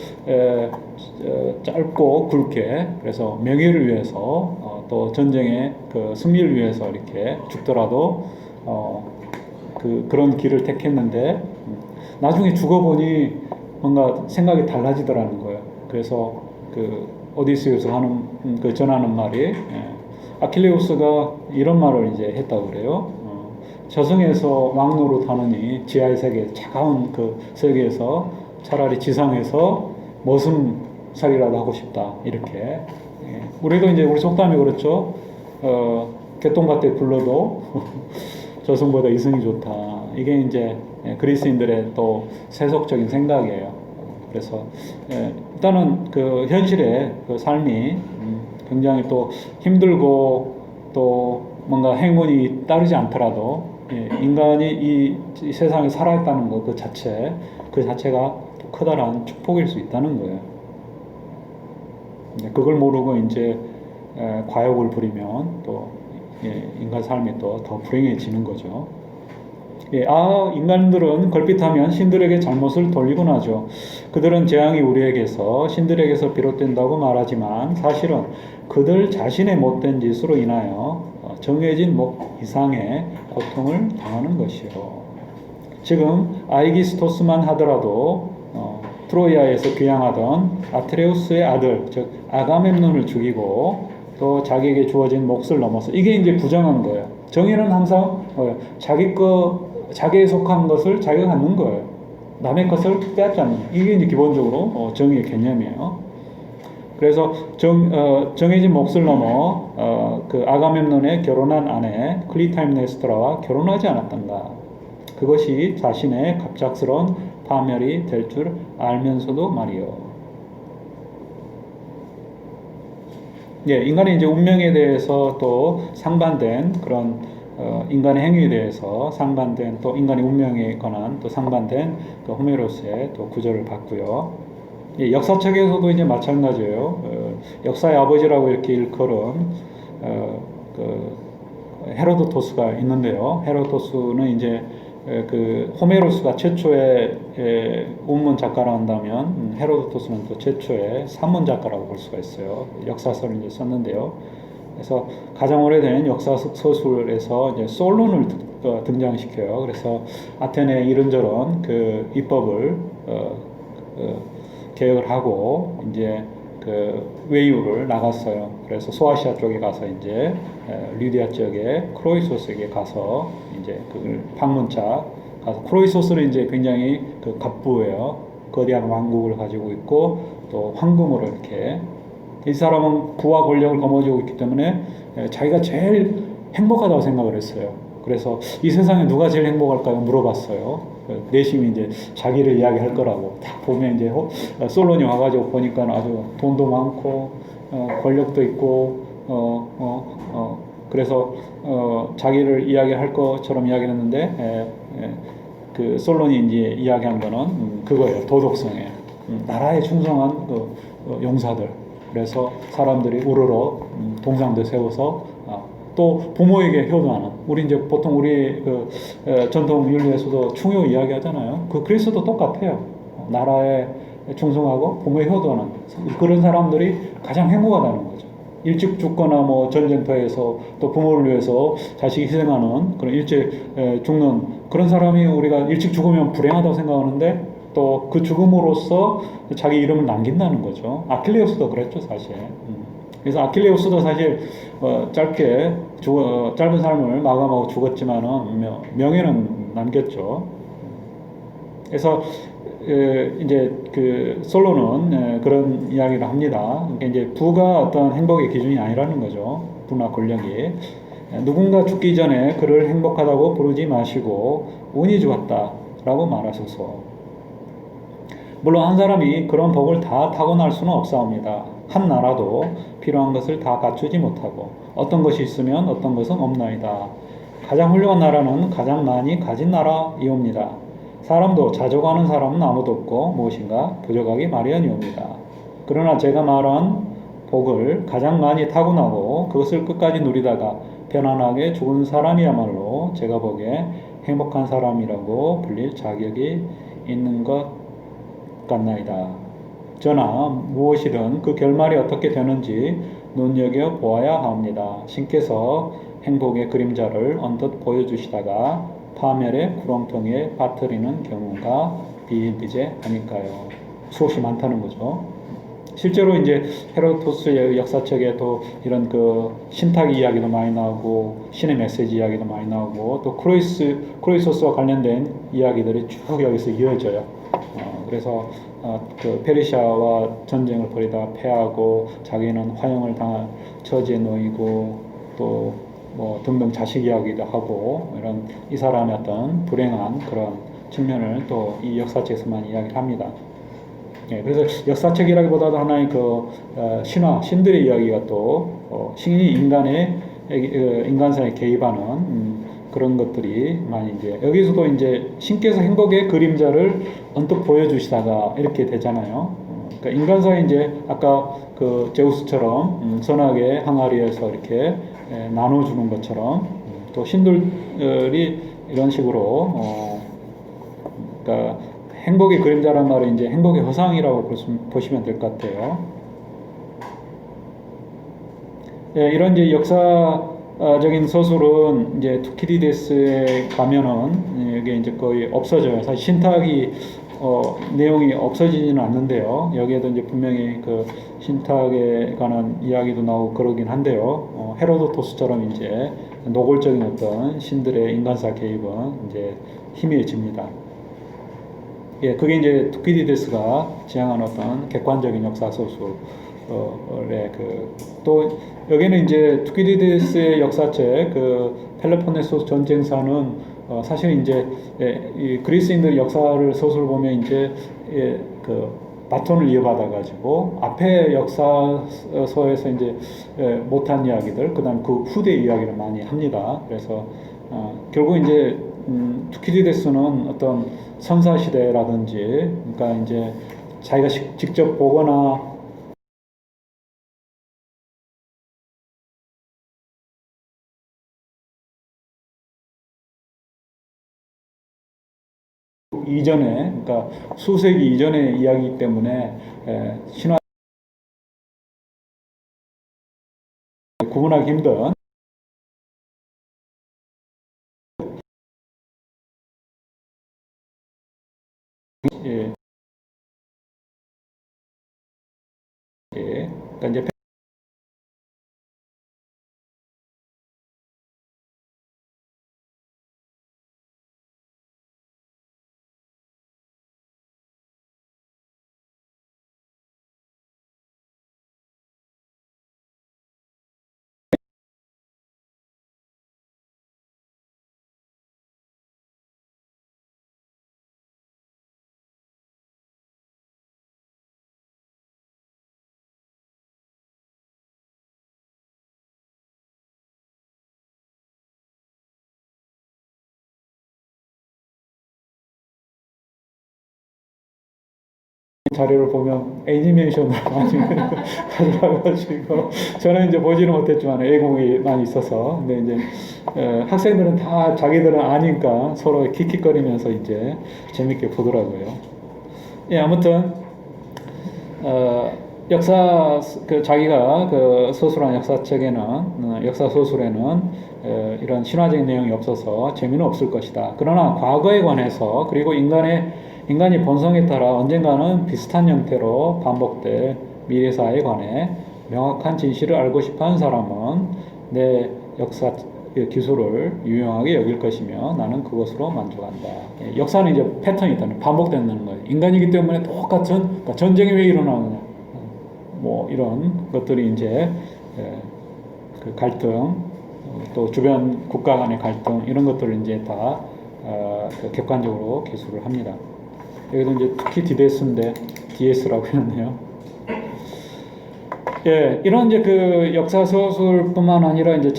짧고 굵게 그래서 명예를 위해서 또 전쟁의 그 승리를 위해서 이렇게 죽더라도 그런 길을 택했는데 나중에 죽어보니 뭔가 생각이 달라지더라는 거예요. 그래서 그 오디세우스 하는 그 전하는 말이 아킬레우스가 이런 말을 이제 했다고 그래요. 저승에서 왕노릇 하느니 지하의 세계, 차가운 그 세계에서 차라리 지상에서 머슴살이라도 하고 싶다. 이렇게. 우리도 이제 우리 속담이 그렇죠. 개똥밭에 불러도 저승보다 이승이 좋다. 이게 이제 그리스인들의 또 세속적인 생각이에요. 그래서 일단은 그 현실의 그 삶이 굉장히 또 힘들고 또 뭔가 행운이 따르지 않더라도 인간이 이 세상에 살아있다는 것 그 자체가 또 커다란 축복일 수 있다는 거예요. 그걸 모르고 이제 과욕을 부리면 또 인간 삶이 또 더 불행해지는 거죠. 예, 인간들은 걸핏하면 신들에게 잘못을 돌리곤 하죠. 그들은 재앙이 우리에게서 신들에게서 비롯된다고 말하지만 사실은 그들 자신의 못된 짓으로 인하여 정해진 목 이상의 고통을 당하는 것이요. 지금 아이기스토스만 하더라도 트로이아에서 귀향하던 아트레우스의 아들, 즉 아가멤논을 죽이고 또 자기에게 주어진 몫을 넘어서 이게 이제 부정한 거예요. 정의는 항상 자기에 속한 것을 자기가 갖는 거예요. 남의 것을 빼앗지 않는. 이게 이제 기본적으로 정의의 개념이에요. 그래서 정해진 몫을 넘어 그 아가멤논의 결혼한 아내 클리타임네스트라와 결혼하지 않았던가. 그것이 자신의 갑작스러운 파멸이 될 줄 알면서도 말이요. 예, 인간의 이제 운명에 대해서 또 상반된 그런 인간의 행위에 대해서 상반된 또 인간의 운명에 관한 또 상반된 그 호메로스의 또 구절을 봤고요. 예, 역사책에서도 이제 마찬가지예요. 역사의 아버지라고 이렇게 일컬은 그 헤로도토스가 있는데요. 헤로도토스는 이제 그 호메로스가 최초의 운문 작가라 한다면 헤로도토스는 또 최초의 산문 작가라고 볼 수가 있어요. 역사서를 이제 썼는데요. 그래서 가장 오래된 역사 서술에서 이제 솔론을 등장시켜요. 그래서 아테네 이런저런 그 입법을 개혁을 하고 이제 그 외유를 나갔어요. 그래서 소아시아 쪽에 가서 이제 리디아 지역에 크로이소스에게 가서 이제 그 방문차 가서 크로이소스는 이제 굉장히 그 갑부예요. 거대한 왕국을 가지고 있고 또 황금으로 이렇게 이 사람은 부와 권력을 거머쥐고 있기 때문에 자기가 제일 행복하다고 생각을 했어요. 그래서 이 세상에 누가 제일 행복할까요? 물어봤어요. 내심이 이제 자기를 이야기할 거라고 딱 보면 이제 솔론이 와가지고 보니까 아주 돈도 많고 권력도 있고 그래서 자기를 이야기할 것처럼 이야기를 했는데 그 솔론이 이제 이야기한 거는 그거예요. 도덕성에 나라에 충성한 그 용사들. 그래서 사람들이 우러러 동상도 세워서 또 부모에게 효도하는 우리 이제 보통 우리 그 전통 윤리에서도 충효 이야기하잖아요. 그 그리스도 똑같아요. 나라에 충성하고 부모에 효도하는 그런 사람들이 가장 행복하다는 거죠. 일찍 죽거나 뭐 전쟁터에서 또 부모를 위해서 자식이 희생하는 그런 일찍 죽는 그런 사람이 우리가 일찍 죽으면 불행하다고 생각하는데 또 그 죽음으로써 자기 이름을 남긴다는 거죠. 아킬레우스도 그랬죠, 사실. 그래서 아킬레우스도 사실 짧은 삶을 마감하고 죽었지만은 명예는 남겼죠. 그래서 이제 그 솔로는 그런 이야기를 합니다. 그러니까 이제 부가 어떤 행복의 기준이 아니라는 거죠. 부나 권력이 누군가 죽기 전에 그를 행복하다고 부르지 마시고 운이 좋았다라고 말하셔서. 물론 한 사람이 그런 복을 다 타고날 수는 없사옵니다. 한 나라도 필요한 것을 다 갖추지 못하고 어떤 것이 있으면 어떤 것은 없나이다. 가장 훌륭한 나라는 가장 많이 가진 나라이옵니다. 사람도 자족하는 사람은 아무도 없고 무엇인가 부족하기 마련이옵니다. 그러나 제가 말한 복을 가장 많이 타고나고 그것을 끝까지 누리다가 편안하게 죽은 사람이야말로 제가 보기에 행복한 사람이라고 불릴 자격이 있는 것 같나이다. 저나 무엇이든 그 결말이 어떻게 되는지 눈여겨 보아야 합니다. 신께서 행복의 그림자를 언뜻 보여주시다가 파멸의 구렁텅이에 빠뜨리는 경우가 비일비재 아닐까요? 수없이 많다는 거죠. 실제로 이제 헤로도스의 역사책에 또 이런 그 신탁 이야기도 많이 나오고 신의 메시지 이야기도 많이 나오고 또 크로이소스와 관련된 이야기들이 쭉 여기서 이어져요. 그래서 그 페르시아와 전쟁을 벌이다 패하고 자기는 화형을 당할 처지에 놓이고 또 뭐 등등 자식 이야기도 하고 이런 이 사람의 어떤 불행한 그런 측면을 또 이 역사책에서만 이야기를 합니다. 예, 그래서 역사책이라기보다도 하나의 그 신화, 신들의 이야기가 또 신이 인간사에 개입하는 그런 것들이 많이 이제 여기서도 이제 신께서 행복의 그림자를 언뜻 보여주시다가 이렇게 되잖아요. 그러니까 인간사에 이제 아까 그 제우스처럼 선악의 항아리에서 이렇게 나눠주는 것처럼 또 신들이 이런 식으로 그러니까 행복의 그림자란 말은 이제 행복의 허상이라고 보시면 될 것 같아요. 예, 이런 이제 역사적인 서술은 이제 투키디데스에 가면은 이게 이제 거의 없어져요. 사실 신탁이 내용이 없어지지는 않는데요. 여기에도 이제 분명히 그 신탁에 관한 이야기도 나오고 그러긴 한데요. 헤로도토스처럼 이제 노골적인 어떤 신들의 인간사 개입은 이제 희미해집니다. 예, 그게 이제 투키디데스가 지향하는 어떤 객관적인 역사 소설의 또 여기는 이제 투키디데스의 역사책 그 펠로폰네소스 전쟁사는 사실 이제 이 그리스인들 역사를 소설 보면 이제 그 바톤을 이어받아 가지고 앞에 역사서에서 이제 못한 이야기들 그다음 그 후대 이야기를 많이 합니다. 그래서 결국 이제 투키디데스는 어떤 선사 시대라든지 그러니까 이제 자기가 직접 보거나 이전에 그러니까 수세기 이전의 이야기이기 때문에 신화 구분하기 힘든 예, 예. 그러니까 이제 자료를 보면 애니메이션을 많이 가져와가지고 저는 이제 보지는 못했지만 애공이 많이 있어서 근데 이제 학생들은 다 자기들은 아니까 서로 킥킥거리면서 이제 재밌게 보더라고요. 예, 아무튼 역사 그 자기가 그 소설한 역사책에는 역사 소설에는 이런 신화적인 내용이 없어서 재미는 없을 것이다. 그러나 과거에 관해서 그리고 인간이 본성에 따라 언젠가는 비슷한 형태로 반복될 미래사에 관해 명확한 진실을 알고 싶어하는 사람은 내 역사 기술을 유용하게 여길 것이며 나는 그것으로 만족한다. 역사는 이제 패턴이 있다는 반복된다는 거예요. 인간이기 때문에 똑같은 그러니까 전쟁이 왜 일어나느냐 뭐 이런 것들이 이제 그 갈등 또 주변 국가 간의 갈등 이런 것들을 이제 다 그 객관적으로 기술을 합니다. 여기도 이제 특히 디데스인데 DS라고 했네요. 예, 이런 이제 그 역사 소설뿐만 아니라 이제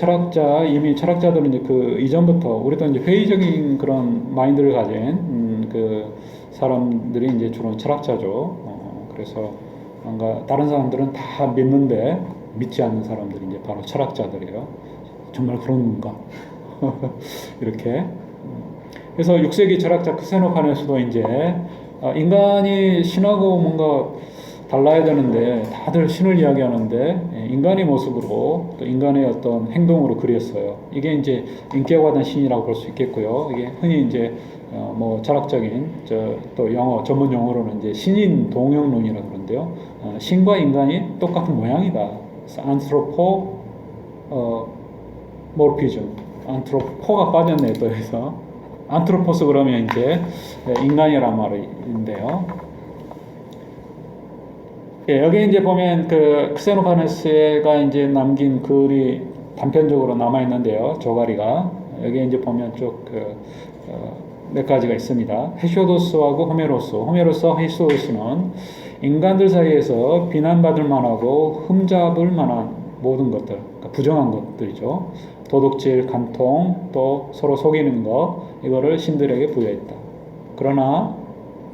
이미 철학자들은 이제 그 이전부터 우리도 이제 회의적인 그런 마인드를 가진 그 사람들이 이제 주로 철학자죠. 그래서 뭔가 다른 사람들은 다 믿는데 믿지 않는 사람들이 이제 바로 철학자들이에요. 정말 그런 건가? 이렇게. 그래서 6세기 철학자 크세노판에서도 이제 인간이 신하고 뭔가 달라야 되는데 다들 신을 이야기하는데 인간의 모습으로 또 인간의 어떤 행동으로 그렸어요. 이게 이제 인격화된 신이라고 볼 수 있겠고요. 이게 흔히 이제 뭐 철학적인 또 영어 전문 용어로는 이제 신인 동형론이라고 그러는데요. 신과 인간이 똑같은 모양이다. 안트로포 모르피즘. 안트로포가 빠졌네요. 또 해서 안트로포스 그러면 이제 인간이란 말인데요. 예, 여기 이제 보면 그 크세노파네스가 이제 남긴 글이 단편적으로 남아 있는데요. 조가리가 여기 이제 보면 몇 가지가 있습니다. 헤시오도스하고 호메로스와 헤시오도스는 인간들 사이에서 비난받을 만하고 흠잡을 만한 모든 것들, 그러니까 부정한 것들이죠. 도둑질, 간통, 또 서로 속이는 것 이거를 신들에게 부여했다. 그러나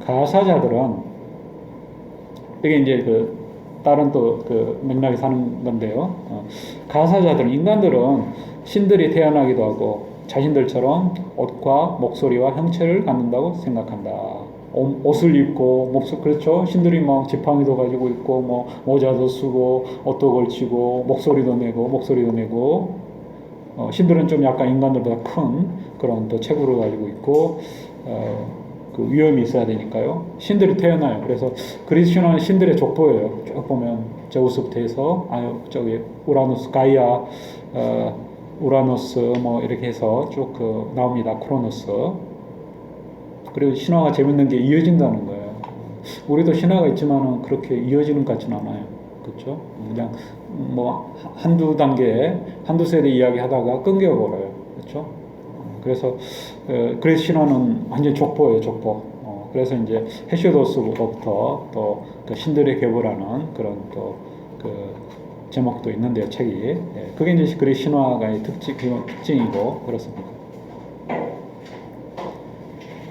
가사자들은 이게 이제 그 다른 또 그 맥락이 사는 건데요. 가사자들은 인간들은 신들이 태어나기도 하고 자신들처럼 옷과 목소리와 형체를 갖는다고 생각한다. 옷을 입고 목소 그렇죠. 신들이 막 지팡이도 가지고 있고 뭐 모자도 쓰고 옷도 걸치고 목소리도 내고 신들은 좀 약간 인간들보다 큰 그런 또 체구를 가지고 있고 그 위험이 있어야 되니까요. 신들이 태어나요. 그래서 그리스 신화는 신들의 족보예요. 쭉 보면 제우스부터 해서 저기 우라노스, 가이아, 우라노스 뭐 이렇게 해서 쭉 나옵니다. 크로노스. 그리고 신화가 재밌는 게 이어진다는 거예요. 우리도 신화가 있지만은 그렇게 이어지는 것 같지는 않아요. 그렇죠? 그냥 뭐 한두 단계, 한두 세대 이야기 하다가 끊겨버려요. 그렇죠? 그래서 그래서 신화는 완전 족보예요, 족보. 그래서 이제 헤시오도스로부터 또 그 신들의 계보라는 그런 또 그 제목도 있는데요, 책이. 예, 그게 이제 그리스 신화가의 특징이고 그렇습니다.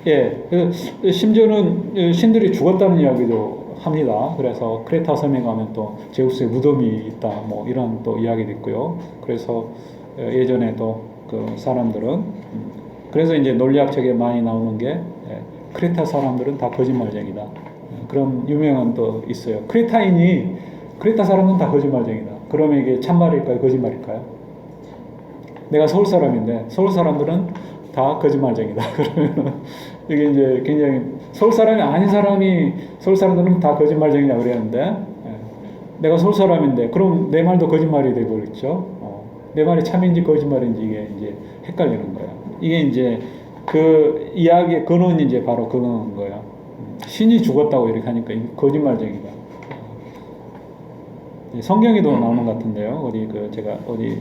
예, 심지어는 신들이 죽었다는 이야기도 합니다. 그래서 크레타 섬에 가면 또 제우스의 무덤이 있다, 뭐 이런 또 이야기도 있고요. 그래서 예전에도 그 사람들은 그래서 이제 논리학책에 많이 나오는 게 크레타 사람들은 다 거짓말쟁이다. 그런 유명한 또 있어요. 크레타 사람은 다 거짓말쟁이다. 그러면 이게 참말일까요, 거짓말일까요? 내가 서울 사람인데 서울 사람들은 다 거짓말쟁이다. 그러면 이게 이제 굉장히 서울 사람이 아닌 서울 사람들은 다 거짓말쟁이냐 그랬는데 내가 서울 사람인데 그럼 내 말도 거짓말이 되고 그렇죠. 내 말이 참인지 거짓말인지 이게 이제 헷갈리는 거예요. 이게 이제 그 이야기의 근원이 이제 바로 그런 거예요. 신이 죽었다고 이렇게 하니까 거짓말쟁이다. 성경에도 나오는 것 같은데요. 어디 제가 어디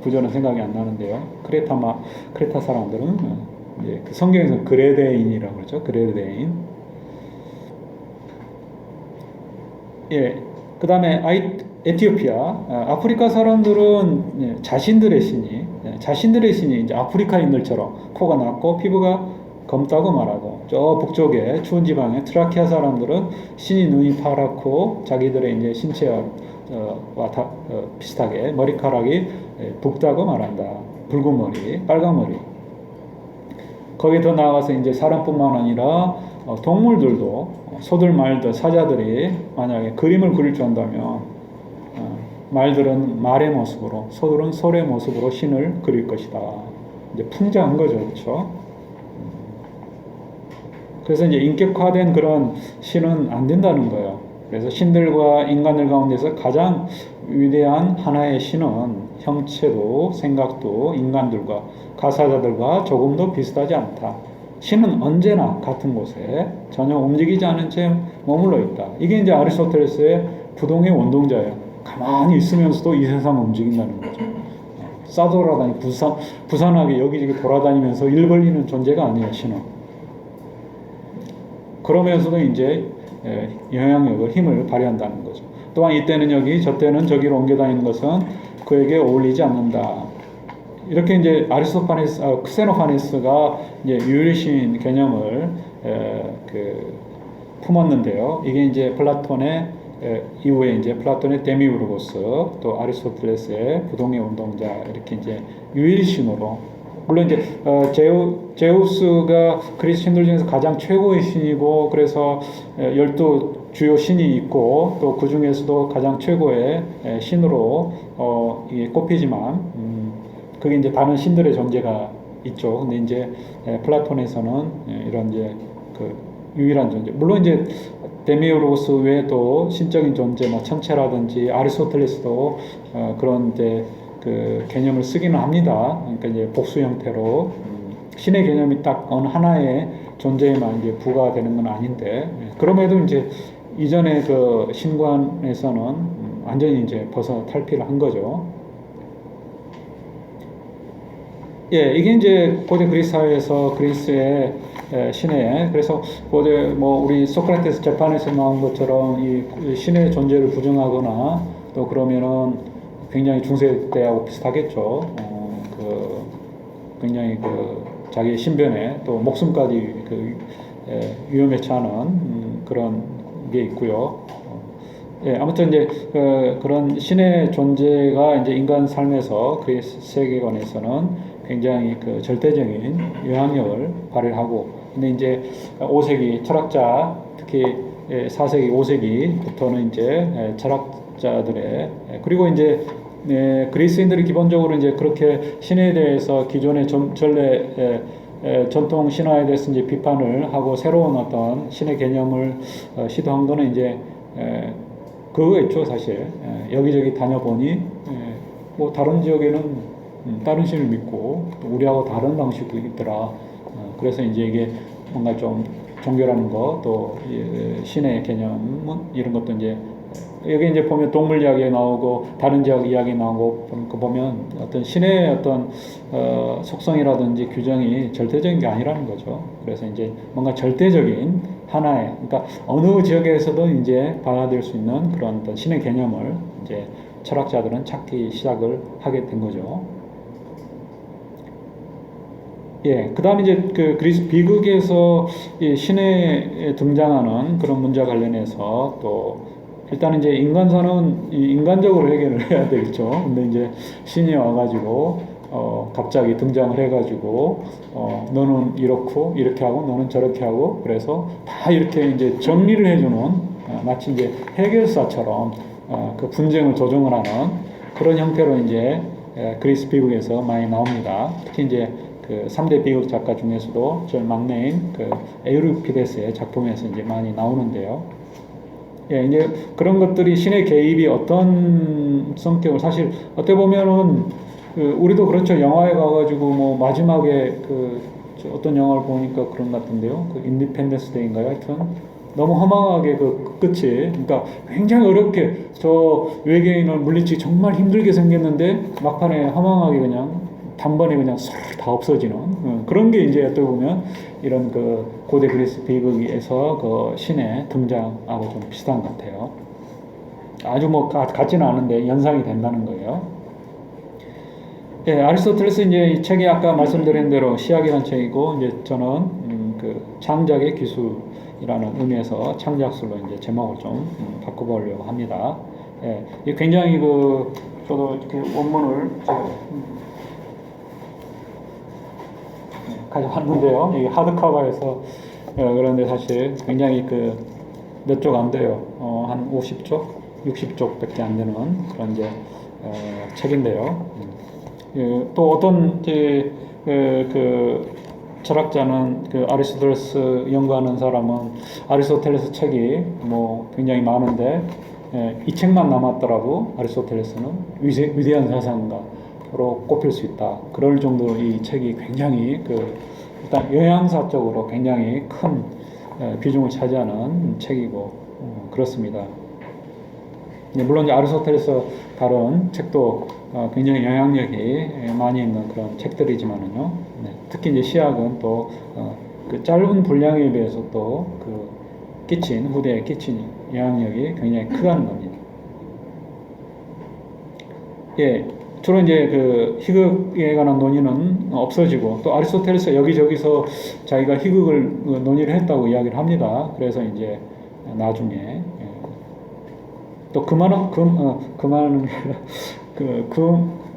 구절은 생각이 안 나는데요. 크레타 사람들은 이제 그 성경에서 그레데인이라고 그러죠. 그레데인. 예. 그 다음에 에티오피아, 아프리카 사람들은 자신들의 신이 이제 아프리카인들처럼 코가 낮고 피부가 검다고 말하고, 저 북쪽에 추운 지방의 트라키아 사람들은 신이 눈이 파랗고 자기들의 이제 신체와 비슷하게 머리카락이 붉다고 말한다. 붉은 머리, 빨간 머리. 거기에 더 나아가서 이제 사람뿐만 아니라 동물들도 소들, 말들, 사자들이 만약에 그림을 그릴 줄 안다면 말들은 말의 모습으로, 소들은 소의 모습으로 신을 그릴 것이다. 이제 풍자한 거죠, 그렇죠? 그래서 이제 인격화된 그런 신은 안 된다는 거예요. 그래서 신들과 인간들 가운데서 가장 위대한 하나의 신은 형체도 생각도 인간들과 가사자들과 조금도 비슷하지 않다. 신은 언제나 같은 곳에 전혀 움직이지 않은 채 머물러 있다. 이게 이제 아리스토텔레스의 부동의 원동자예요. 가만히 있으면서도 이 세상을 움직인다는 거죠. 싸돌아다니 부산하게 여기저기 돌아다니면서 일 벌리는 존재가 아니에요, 신은. 그러면서도 이제 영향력을, 힘을 발휘한다는 거죠. 또한 이때는 여기, 저때는 저기로 옮겨 다니는 것은 그에게 어울리지 않는다. 이렇게 이제 크세노파네스가 이제 유일신 개념을 품었는데요. 이게 이제 플라톤의 이후에 이제 플라톤의 데미우르고스, 또 아리스토텔레스의 부동의 운동자, 이렇게 이제 유일신으로, 물론 이제 제우스가 그리스 신들 중에서 가장 최고의 신이고, 그래서 12 주요 신이 있고, 또 그 중에서도 가장 최고의 신으로 이게 꼽히지만, 그게 이제 다른 신들의 존재가 있죠. 근데 이제 플라톤에서는 이런 이제 그 유일한 존재. 물론 이제 데미우르고스 외에도 신적인 존재, 뭐 천체라든지 아리스토텔레스도 그런 이제 그 개념을 쓰기는 합니다. 그러니까 이제 복수 형태로 신의 개념이 딱 어느 하나의 존재에만 이제 부과되는 건 아닌데, 그럼에도 이제 이전의 그 신관에서는 완전히 이제 벗어 탈피를 한 거죠. 예, 이게 이제 고대 그리스 사회에서 그리스의 신의, 그래서 고대 뭐 우리 소크라테스 재판에서 나온 것처럼 이 신의 존재를 부정하거나 또 그러면은 굉장히 중세 때하고 비슷하겠죠. 굉장히 자기 신변에 또 목숨까지 위험에 처하는 그런 게 있고요. 예, 아무튼 이제 그런 신의 존재가 이제 인간 삶에서 그리스 세계관에서는 굉장히 그 절대적인 영향력을 발휘하고, 근데 이제 5세기 철학자, 특히 4세기, 5세기부터는 이제 철학자들의, 그리고 이제 그리스인들이 기본적으로 이제 그렇게 신에 대해서 기존의 전례 전통 신화에 대해서 이제 비판을 하고 새로운 어떤 신의 개념을 시도한 거는 이제 그거겠죠. 사실 여기저기 다녀보니 뭐 다른 지역에는 다른 신을 믿고 또 우리하고 다른 방식도 있더라. 그래서 이제 이게 뭔가 좀 종교라는 거, 또 신의 개념 이런 것도 이제 여기 이제 보면 동물 이야기 나오고 다른 지역 이야기 나오고 그 보면 어떤 신의 어떤 속성이라든지 규정이 절대적인 게 아니라는 거죠. 그래서 이제 뭔가 절대적인 하나의, 그러니까 어느 지역에서도 이제 받아들일 수 있는 그런 어떤 신의 개념을 이제 철학자들은 찾기 시작을 하게 된 거죠. 예, 그 다음에 이제 그 그리스 비극에서 이 신에 등장하는 그런 문제와 관련해서 또 일단은 이제 인간사는 인간적으로 해결을 해야 되겠죠. 근데 이제 신이 와가지고 갑자기 등장을 해가지고 너는 이렇고 이렇게 하고 너는 저렇게 하고 그래서 다 이렇게 이제 정리를 해주는 마치 이제 해결사처럼 그 분쟁을 조정을 하는 그런 형태로 이제 그리스 비극에서 많이 나옵니다. 특히 이제 그 3대 비극 작가 중에서도 제일 막내인 그 에우리피데스의 작품에서 이제 많이 나오는데요. 예, 이제 그런 것들이 신의 개입이 어떤 성격을 사실 어떻게 보면은 그 우리도 그렇죠. 영화에 가가지고 뭐 마지막에 그 어떤 영화를 보니까 그런 것 같은데요. 그 인디펜던스 데이인가요? 하여튼 너무 허망하게 그 끝이, 그러니까 굉장히 어렵게 저 외계인을 물리치기 정말 힘들게 생겼는데 막판에 허망하게 그냥 단번에 그냥 다 없어지는 그런 게 이제 어떻게 보면 이런 그 고대 그리스 비극에서 그 신의 등장하고 좀 비슷한 것 같아요. 아주 뭐 같지는 않은데 연상이 된다는 거예요. 예, 아리스토텔레스 이제 이 책이 아까 말씀드린 대로 시학이라는 책이고 이제 저는 그 창작의 기술이라는 의미에서 창작술로 이제 제목을 좀 바꿔보려고 합니다. 예, 이 굉장히 그 저도 이렇게 원문을 가져왔는데요. 이게 하드커버에서 그런데 사실 굉장히 그 몇 쪽 안 돼요. 한 50쪽, 60쪽밖에 안 되는 그런 이제 책인데요. 또 어떤 이제 그 철학자는 그 아리스토텔레스 연구하는 사람은 아리스토텔레스 책이 뭐 굉장히 많은데 이 책만 남았더라도 아리스토텔레스는 위대한 사상가로 꼽힐 수 있다. 그럴 정도로 이 책이 굉장히 그 일단 영양사적으로 굉장히 큰 비중을 차지하는 책이고 그렇습니다. 물론 아리스토텔레스 다른 책도 굉장히 영향력이 많이 있는 그런 책들이지만은요. 네, 특히 이제 시학은 또 그 짧은 분량에 비해서 또 그 후대에 끼친 영향력이 굉장히 크다는 겁니다. 예, 주로 이제 그 희극에 관한 논의는 없어지고 또 아리스토텔레스 여기저기서 자기가 희극을 논의를 했다고 이야기를 합니다. 그래서 이제 나중에 또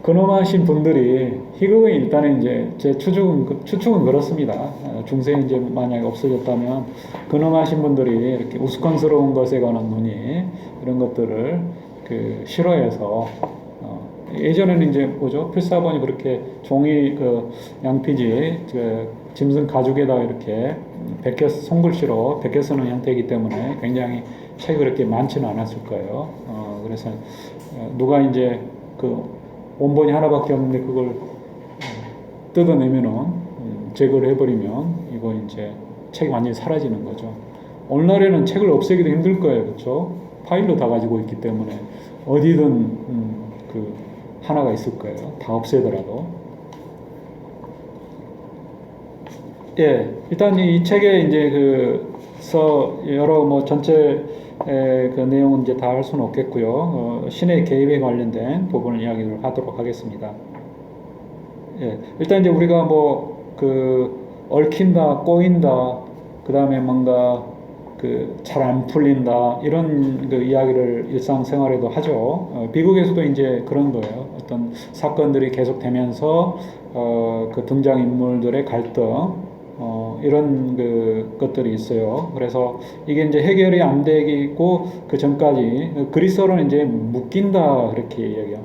근엄하신 분들이 희극은 일단은 이제 제 추측은 그렇습니다. 중세 이제 만약에 없어졌다면 근엄하신 분들이 이렇게 우스꽝스러운 것에 관한 논의 이런 것들을 그 싫어해서 예전에는 이제 뭐죠? 필사본이 그렇게 종이 그 양피지 그 짐승 가죽에다가 이렇게 손글씨로 베껴 쓰는 형태이기 때문에 굉장히 책이 그렇게 많지는 않았을 거예요. 그래서 누가 이제 그 원본이 하나밖에 없는데 그걸 뜯어내면은 제거를 해버리면 이거 이제 책이 완전히 사라지는 거죠. 오늘날에는 책을 없애기도 힘들 거예요, 그렇죠? 파일로 다 가지고 있기 때문에 어디든 그 하나가 있을 거예요. 다 없애더라도. 예, 일단 이 책에 이제 여러 뭐 전체 그 내용은 이제 다 할 수는 없겠고요. 신의 개입에 관련된 부분을 이야기를 하도록 하겠습니다. 예, 일단 이제 우리가 뭐 그 얽힌다, 꼬인다, 그 다음에 뭔가 그 잘 안 풀린다 이런 그 이야기를 일상생활에도 하죠. 미국에서도 이제 그런 거예요. 어떤 사건들이 계속되면서 그 등장 인물들의 갈등 이런 그 것들이 있어요. 그래서 이게 이제 해결이 안 되고 그 전까지 그리스어로는 이제 묶인다 그렇게 이야기해요.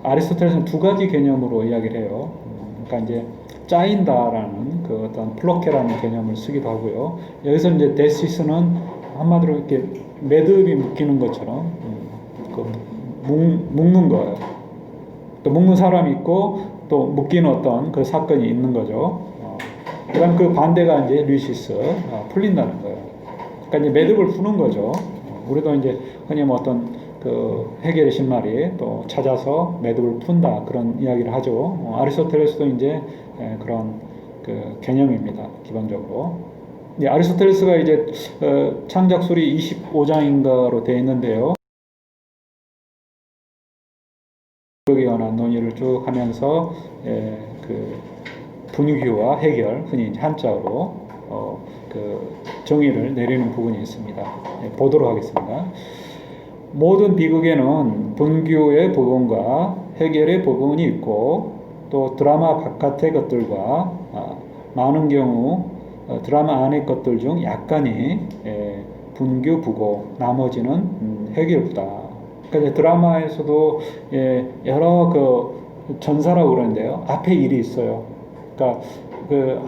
아리스토텔레스는 두 가지 개념으로 이야기를 해요. 그러니까 이제 짜인다라는 그 어떤 플로케라는 개념을 쓰기도 하고요. 여기서 이제 데시스는 한마디로 이렇게 매듭이 묶이는 것처럼 그 묶는 거예요. 또 묶는 사람이 있고 또 묶이는 어떤 그 사건이 있는 거죠. 그다음 그 반대가 이제 류시스 풀린다는 거예요. 그러니까 이제 매듭을 푸는 거죠. 우리도 이제 흔히 뭐 어떤 그 해결의 신말이 또 찾아서 매듭을 푼다 그런 이야기를 하죠. 아리스토텔레스도 이제 그런 그 개념입니다. 기본적으로. 아리스토텔레스가 이제 창작술이 25장인가로 되어 있는데요. 그에 관한 논의를 쭉 하면서 그 분위기와 해결, 흔히 한자어로 그 정의를 내리는 부분이 있습니다. 보도록 하겠습니다. 모든 비극에는 분교의 부분과 해결의 부분이 있고 또 드라마 바깥의 것들과 많은 경우 드라마 안의 것들 중 약간이 분교부고 나머지는 해결부다. 그러니까 드라마에서도 여러 그 전사라고 그러는데요. 앞에 일이 있어요. 그러니까 그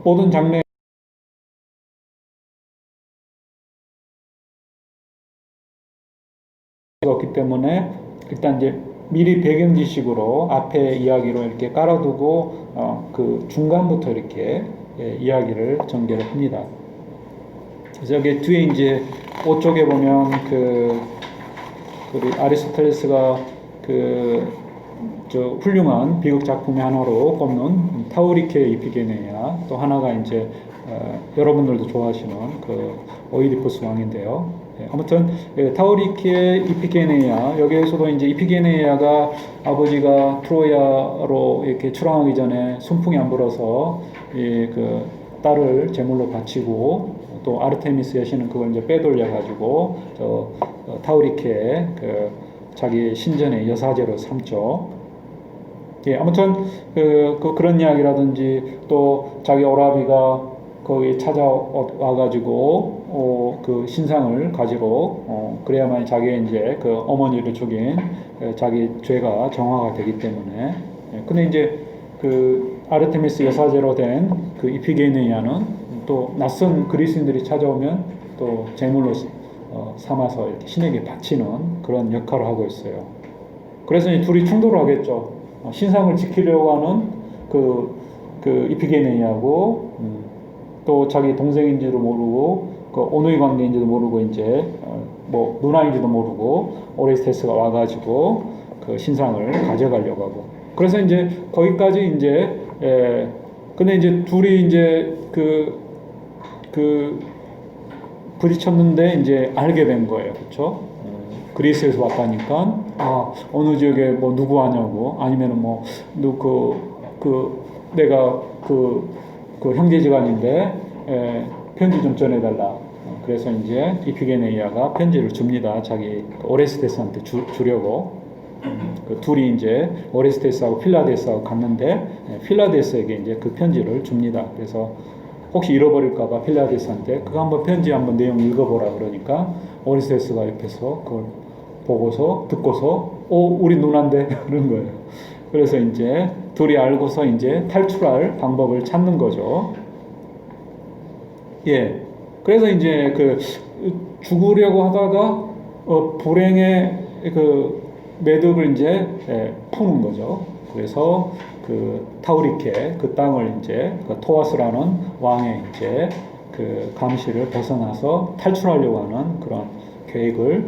모든 장르 없기 때문에 일단 이제 미리 배경 지식으로 앞에 이야기로 이렇게 깔아두고 그 중간부터 이렇게 이야기를 전개를 합니다. 그래서 여기 뒤에 이제 5쪽에 보면 그 아리스토텔레스가 저 훌륭한 비극 작품의 하나로 꼽는 타우리케 이피게네야, 또 하나가 이제 여러분들도 좋아하시는 그 오이디푸스 왕인데요. 아무튼 타우리케 이피게네야, 여기에서도 이제 이피게네야가 아버지가 트로야로 이렇게 출항하기 전에 순풍이 안 불어서 그 딸을 제물로 바치고 또 아르테미스 여신은 그걸 이제 빼돌려 가지고 타우리케 그 자기 신전의 여사제로 삼죠. 아무튼 그런 이야기라든지 또 자기 오라비가 거기 찾아와 가지고 그 신상을 가지고 그래야만 자기의 이제 그 어머니를 죽인 자기 죄가 정화가 되기 때문에. 근데 이제 그 아르테미스 여사제로 된 그 이피게네이아는 또 낯선 그리스인들이 찾아오면 또 제물로 삼아서 이렇게 신에게 바치는 그런 역할을 하고 있어요. 그래서 이 둘이 충돌을 하겠죠. 신상을 지키려고 하는 그 이피게네이아고 또 자기 동생인지도 모르고 그 오누이 관계인지도 모르고 이제 뭐 누나인지도 모르고 오레스테스가 와가지고 그 신상을 가져가려고 하고. 그래서 이제 거기까지 이제 근데 이제 둘이 이제 부딪혔는데 이제 알게 된 거예요. 그렇죠? 그리스에서 왔다니까 어느 지역에 뭐 누구 하냐고, 아니면은 뭐 내가 그 형제지간인데 편지 좀 전해달라. 그래서 이제 이피게네이아가 편지를 줍니다. 자기 오레스테스한테 주려고. 그 둘이 이제 오레스테스하고 필라데스하고 갔는데 필라데스에게 이제 그 편지를 줍니다. 그래서 혹시 잃어버릴까봐 필라데스한테 그거 한번 편지 한번 내용 읽어보라 그러니까 오레스테스가 옆에서 그걸 보고서 듣고서 우리 누나인데 그런 거예요. 그래서 이제 둘이 알고서 이제 탈출할 방법을 찾는 거죠. 그래서 이제 죽으려고 하다가 불행의 그 매듭을 이제 푸는 거죠. 그래서 그 타우리케 그 땅을 이제 그 토아스라는 왕의 이제 그 감시를 벗어나서 탈출하려고 하는 그런 계획을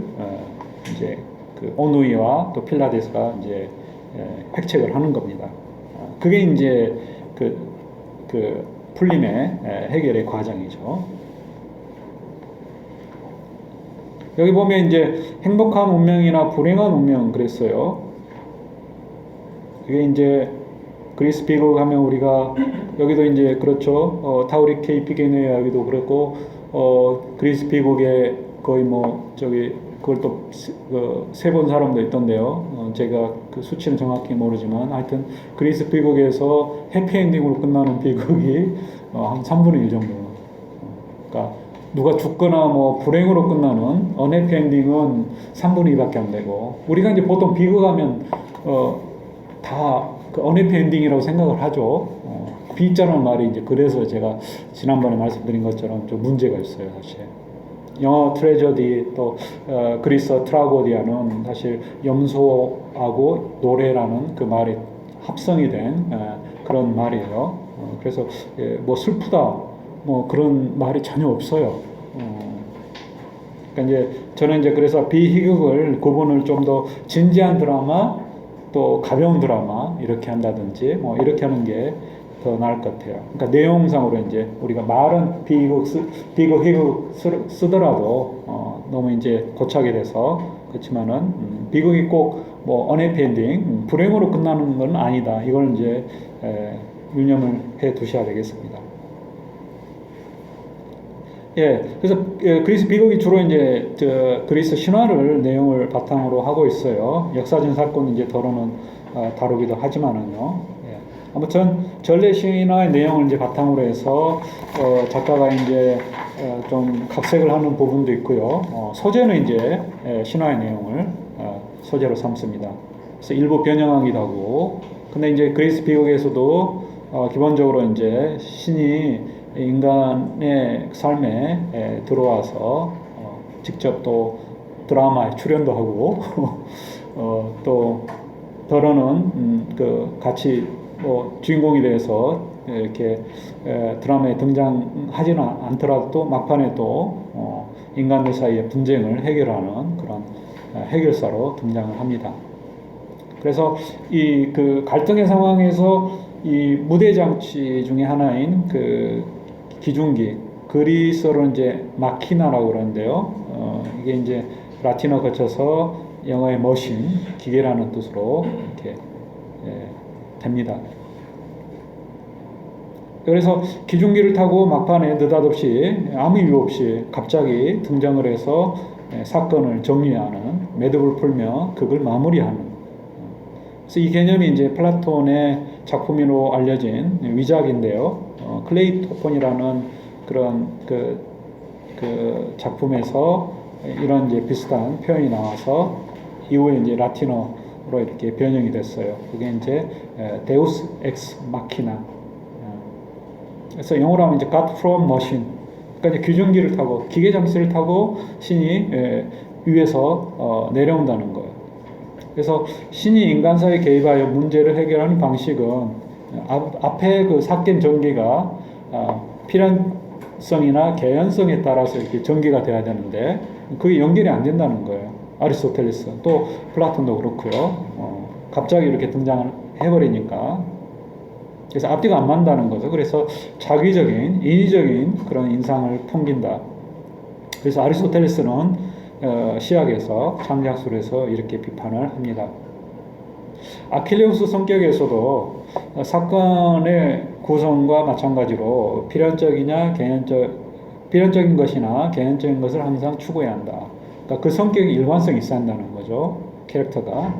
이제 그 오누이와 또 필라데스가 이제 획책을 하는 겁니다. 그게 이제 그 풀림의 해결의 과정이죠. 여기 보면 이제 행복한 운명이나 불행한 운명 그랬어요. 이게 이제 그리스 비극 하면 우리가 여기도 이제 그렇죠. 타우리케 이피게네야 여기도 그랬고 그리스 비극에 거의 뭐 저기 그걸 또 세 본 사람도 있던데요. 제가 그 수치는 정확히 모르지만 하여튼 그리스 비극에서 해피엔딩으로 끝나는 비극이 한 3분의 1 정도. 그러니까 누가 죽거나 뭐 불행으로 끝나는 언해피엔딩은 3분의 2밖에 안 되고, 우리가 이제 보통 비극하면 다그 언해피엔딩이라고 생각을 하죠. B자라는 말이 이제 그래서 제가 지난번에 말씀드린 것처럼 좀 문제가 있어요, 사실. 영어 트레저디 또 그리스 트라고디아는 사실 염소하고 노래라는 그 말이 합성이 된 그런 말이에요. 그래서 뭐 슬프다 뭐 그런 말이 전혀 없어요. 그러니까 이제 저는 이제 그래서 비희극을 구분을 좀 더 진지한 드라마 또 가벼운 드라마 이렇게 한다든지 뭐 이렇게 하는 게 더 나을 것 같아요. 그러니까 내용상으로 이제 우리가 말은 비극, 희극 쓰더라도 너무 이제 고착이 돼서 그렇지만은 비극이 꼭 뭐 언해피엔딩 불행으로 끝나는 건 아니다. 이걸 이제 유념을 해 두셔야 되겠습니다. 예, 그래서 그리스 비극이 주로 이제 그리스 신화를 내용을 바탕으로 하고 있어요. 역사적 사건 이제 더러는 다루기도 하지만은요. 아무튼 전래 신화의 내용을 이제 바탕으로 해서 작가가 이제 좀 각색을 하는 부분도 있고요. 소재는 이제 신화의 내용을 소재로 삼습니다. 그래서 일부 변형하기도 하고. 근데 이제 그리스 비극에서도 기본적으로 이제 신이 인간의 삶에 들어와서 직접 또 드라마에 출연도 하고 또 더러는 그 같이 뭐 주인공이 돼서 이렇게 드라마에 등장하지는 않더라도 또 막판에 또 인간들 사이의 분쟁을 해결하는 그런 해결사로 등장을 합니다. 그래서 이 그 갈등의 상황에서 이 무대 장치 중에 하나인 그 기중기, 그리스어로 이제 마키나라고 그러는데요. 이게 이제 라틴어 거쳐서 영어의 머신, 기계라는 뜻으로 이렇게 됩니다. 그래서 기중기를 타고 막판에 느닷없이 아무 이유 없이 갑자기 등장을 해서 사건을 정리하는, 매듭을 풀며 극을 마무리하는. 그래서 이 개념이 이제 플라톤의 작품으로 알려진 위작인데요. 클레이토폰이라는 그런 그 작품에서 이런 이제 비슷한 표현이 나와서 이후에 이제 라틴어 로 이렇게 변형이 됐어요. 그게 이제 데우스 엑스 마키나. 그래서 영어로 하면 이제 God from machine. 그러니까 이제 기중기를 타고 기계 장치를 타고 신이 위에서 내려온다는 거예요. 그래서 신이 인간 사회에 개입하여 문제를 해결하는 방식은 앞에 그 삭힌 전기가 필연성이나 개연성에 따라서 이렇게 전개가 돼야 되는데 그게 연결이 안 된다는 거예요. 아리스토텔레스 또 플라톤도 그렇고요. 갑자기 이렇게 등장을 해버리니까 그래서 앞뒤가 안 맞는다는 거죠. 그래서 자기적인 인위적인 그런 인상을 풍긴다. 그래서 아리스토텔레스는 시학에서 창작술에서 이렇게 비판을 합니다. 아킬레우스 성격에서도 사건의 구성과 마찬가지로 필연적인 것이나 개연적인 것을 항상 추구해야 한다. 그러니까 그 성격이 일관성이 있어야 한다는 거죠. 캐릭터가.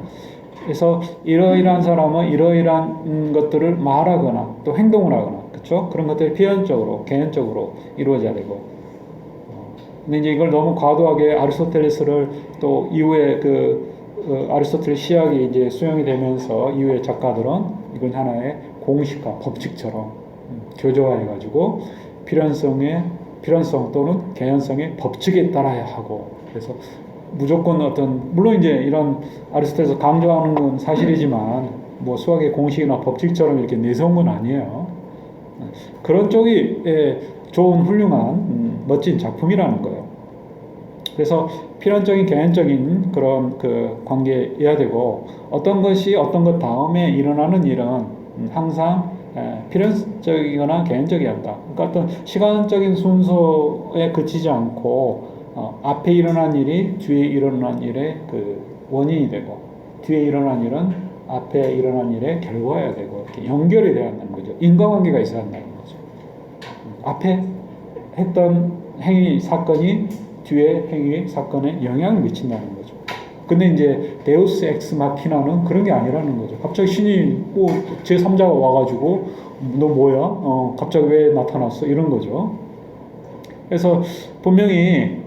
그래서 이러이러한 사람은 이러이러한 것들을 말하거나 또 행동을 하거나, 그렇죠? 그런 것들이 필연적으로, 개연적으로 이루어져야 되고. 근데 이제 이걸 너무 과도하게 아리스토텔레스를 또 이후에 아리스토텔레스 시학이 이제 수용이 되면서 이후에 작가들은 이걸 하나의 공식화, 법칙처럼 교조화해가지고 필연성 또는 개연성의 법칙에 따라야 하고, 그래서 무조건 물론 이제 이런 아리스토텔레스 강조하는 건 사실이지만 뭐 수학의 공식이나 법칙처럼 이렇게 내세운 건 아니에요. 그런 쪽이 좋은 훌륭한 멋진 작품이라는 거예요. 그래서 필연적인 개연적인 그런 그 관계여야 되고, 어떤 것이 어떤 것 다음에 일어나는 일은 항상 필연적이거나 개연적이어야 한다. 그러니까 어떤 시간적인 순서에 그치지 않고 앞에 일어난 일이 뒤에 일어난 일의 그 원인이 되고, 뒤에 일어난 일은 앞에 일어난 일의 결과여야 되고, 이렇게 연결이 돼야 한다는 거죠. 인과관계가 있어야 한다는 거죠. 앞에 했던 행위 사건이 뒤에 행위 사건에 영향을 미친다는 거죠. 근데 이제 데우스 엑스 마키나는 그런 게 아니라는 거죠. 갑자기 신이 뭐 제3자가 와가지고 너 뭐야? 갑자기 왜 나타났어? 이런 거죠. 그래서 분명히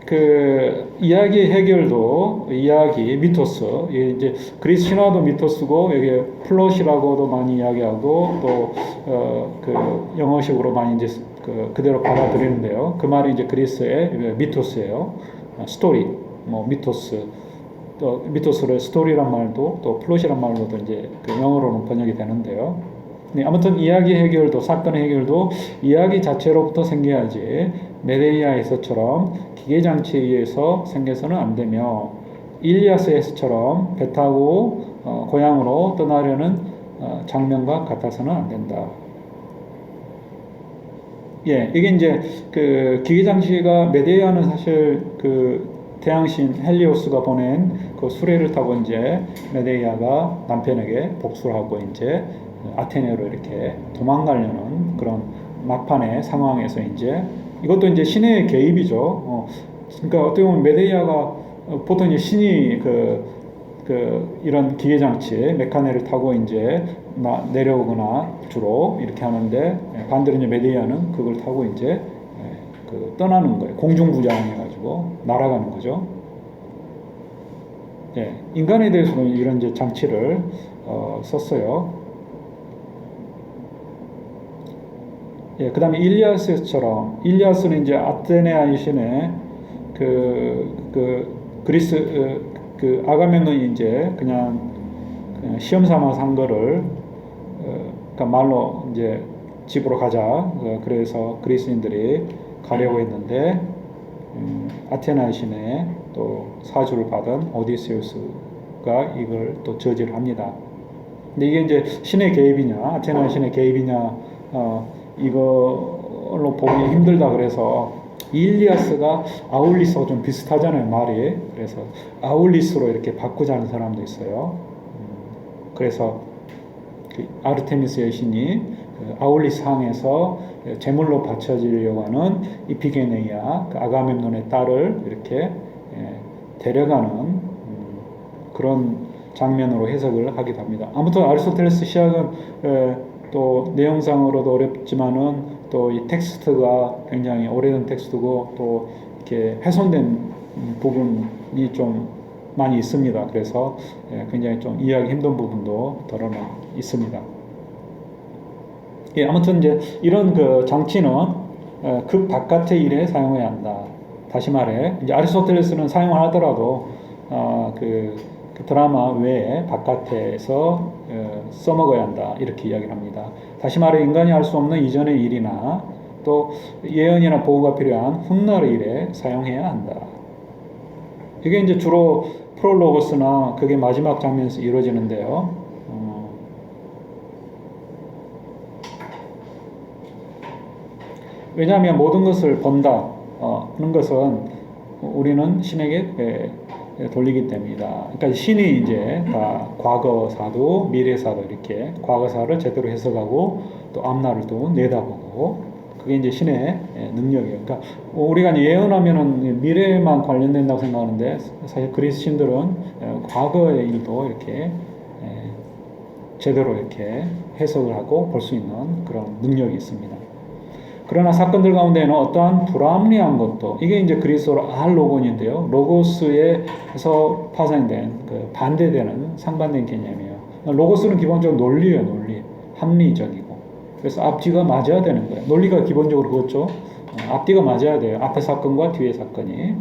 그 이야기 해결도 이야기 미토스 이제 그리스 신화도 미토스고 여기 플롯이라고도 많이 이야기하고 또 그 영어식으로 많이 이제 그대로 받아들이는데요. 그 말이 이제 그리스의 미토스예요. 스토리 뭐 미토스 또 미토스를 스토리란 말도 또 플롯이란 말로도 이제 그 영어로는 번역이 되는데요. 네, 아무튼 이야기 해결도 사건 해결도 이야기 자체로부터 생겨야지 메데이아에서처럼 기계 장치에 의해서 생겨서는 안 되며 일리아스에서처럼 배 타고 고향으로 떠나려는 장면과 같아서는 안 된다. 예, 이게 이제 그 기계 장치가 메데이아는 사실 그 태양신 헬리오스가 보낸 그 수레를 타고 이제 메데이아가 남편에게 복수를 하고 이제 아테네로 이렇게 도망가려는 그런 막판의 상황에서 이제 이것도 이제 신의 개입이죠. 그러니까 어떻게 보면 메데이아가 보통 이제 신이 이런 기계 장치 메카네를 타고 이제 내려오거나 주로 이렇게 하는데 반대로 이제 메데이아는 그걸 타고 이제 떠나는 거예요. 공중부양해가지고 날아가는 거죠. 예, 인간에 대해서는 이런 이제 장치를 썼어요. 예, 그 다음에 일리아스처럼 일리아스는 이제 아테네 신의 그리스 그 아가멤논이 이제 그냥 시험 삼아서 한 거를 그러니까 말로 이제 집으로 가자. 그래서 그리스인들이 가려고 했는데 아테네 신의 또 사주를 받은 오디세우스가 이걸 또 저지를 합니다. 근데 이게 이제 신의 개입이냐 아테네 신의 개입이냐 이걸로 보기 힘들다 그래서 일리아스가 아울리스와 좀 비슷하잖아요 말이. 그래서 아울리스로 이렇게 바꾸자는 사람도 있어요. 그래서 그 아르테미스 여신이 아울리스 항에서 제물로 바쳐지려고 하는 이피게네이아 그 아가멤논의 딸을 이렇게 데려가는 그런 장면으로 해석을 하기도 합니다. 아무튼 아리스토텔레스 시학은 또 내용상으로도 어렵지만은 또 이 텍스트가 굉장히 오래된 텍스트고 또 이렇게 훼손된 부분이 좀 많이 있습니다. 그래서 굉장히 좀 이해하기 힘든 부분도 더러는 있습니다. 예, 아무튼 이제 이런 그 장치는 그 바깥의 일에 사용해야 한다. 다시 말해 이제 아리스토텔레스는 사용을 하더라도 그 드라마 외에 바깥에서 써먹어야 한다 이렇게 이야기를 합니다. 다시 말해 인간이 할 수 없는 이전의 일이나 또 예언이나 보고가 필요한 훗날의 일에 사용해야 한다. 이게 이제 주로 프롤로고스나 그게 마지막 장면에서 이루어지는데요. 왜냐하면 모든 것을 본다 하는 것은 우리는 신에게 돌리기 때문이다. 그러니까 신이 이제 다 과거사도 미래사도 이렇게 과거사를 제대로 해석하고 또 앞날을 또 내다보고 그게 이제 신의 능력이에요. 그러니까 우리가 예언하면은 미래에만 관련된다고 생각하는데 사실 그리스 신들은 과거의 일도 이렇게 제대로 이렇게 해석을 하고 볼 수 있는 그런 능력이 있습니다. 그러나 사건들 가운데는 어떠한 불합리한 것도 이게 이제 그리스어로 알로곤인데요. 로고스에서 파생된 그 반대되는 상반된 개념이에요. 로고스는 기본적으로 논리예요. 논리. 합리적이고. 그래서 앞뒤가 맞아야 되는 거예요. 논리가 기본적으로 그렇죠. 앞뒤가 맞아야 돼요. 앞의 사건과 뒤의 사건이.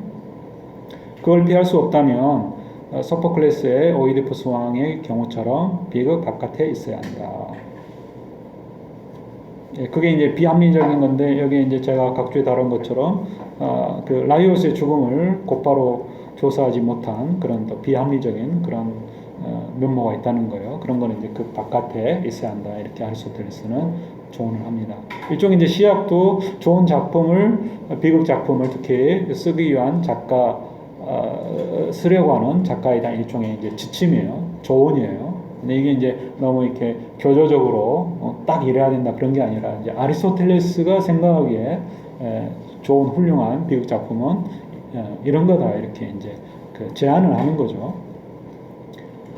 그걸 피할 수 없다면 소포클레스의 오이디푸스 왕의 경우처럼 비극 바깥에 있어야 한다. 그게 이제 비합리적인 건데 여기 이제 제가 각주에 다룬 것처럼 그 라이오스의 죽음을 곧바로 조사하지 못한 그런 또 비합리적인 그런 면모가 있다는 거예요. 그런 거는 이제 그 바깥에 있어야 한다 이렇게 아리스토텔레스는 조언을 합니다. 일종의 이제 시학도 좋은 작품을 비극 작품을 특히 쓰기 위한 작가 쓰려고 하는 작가에 대한 일종의 이제 지침이에요. 조언이에요. 근데 이게 이제 너무 이렇게 교조적으로 딱 이래야 된다 그런 게 아니라 이제 아리스토텔레스가 생각하기에 좋은 훌륭한 비극 작품은 이런 거다 이렇게 이제 그 제안을 하는 거죠.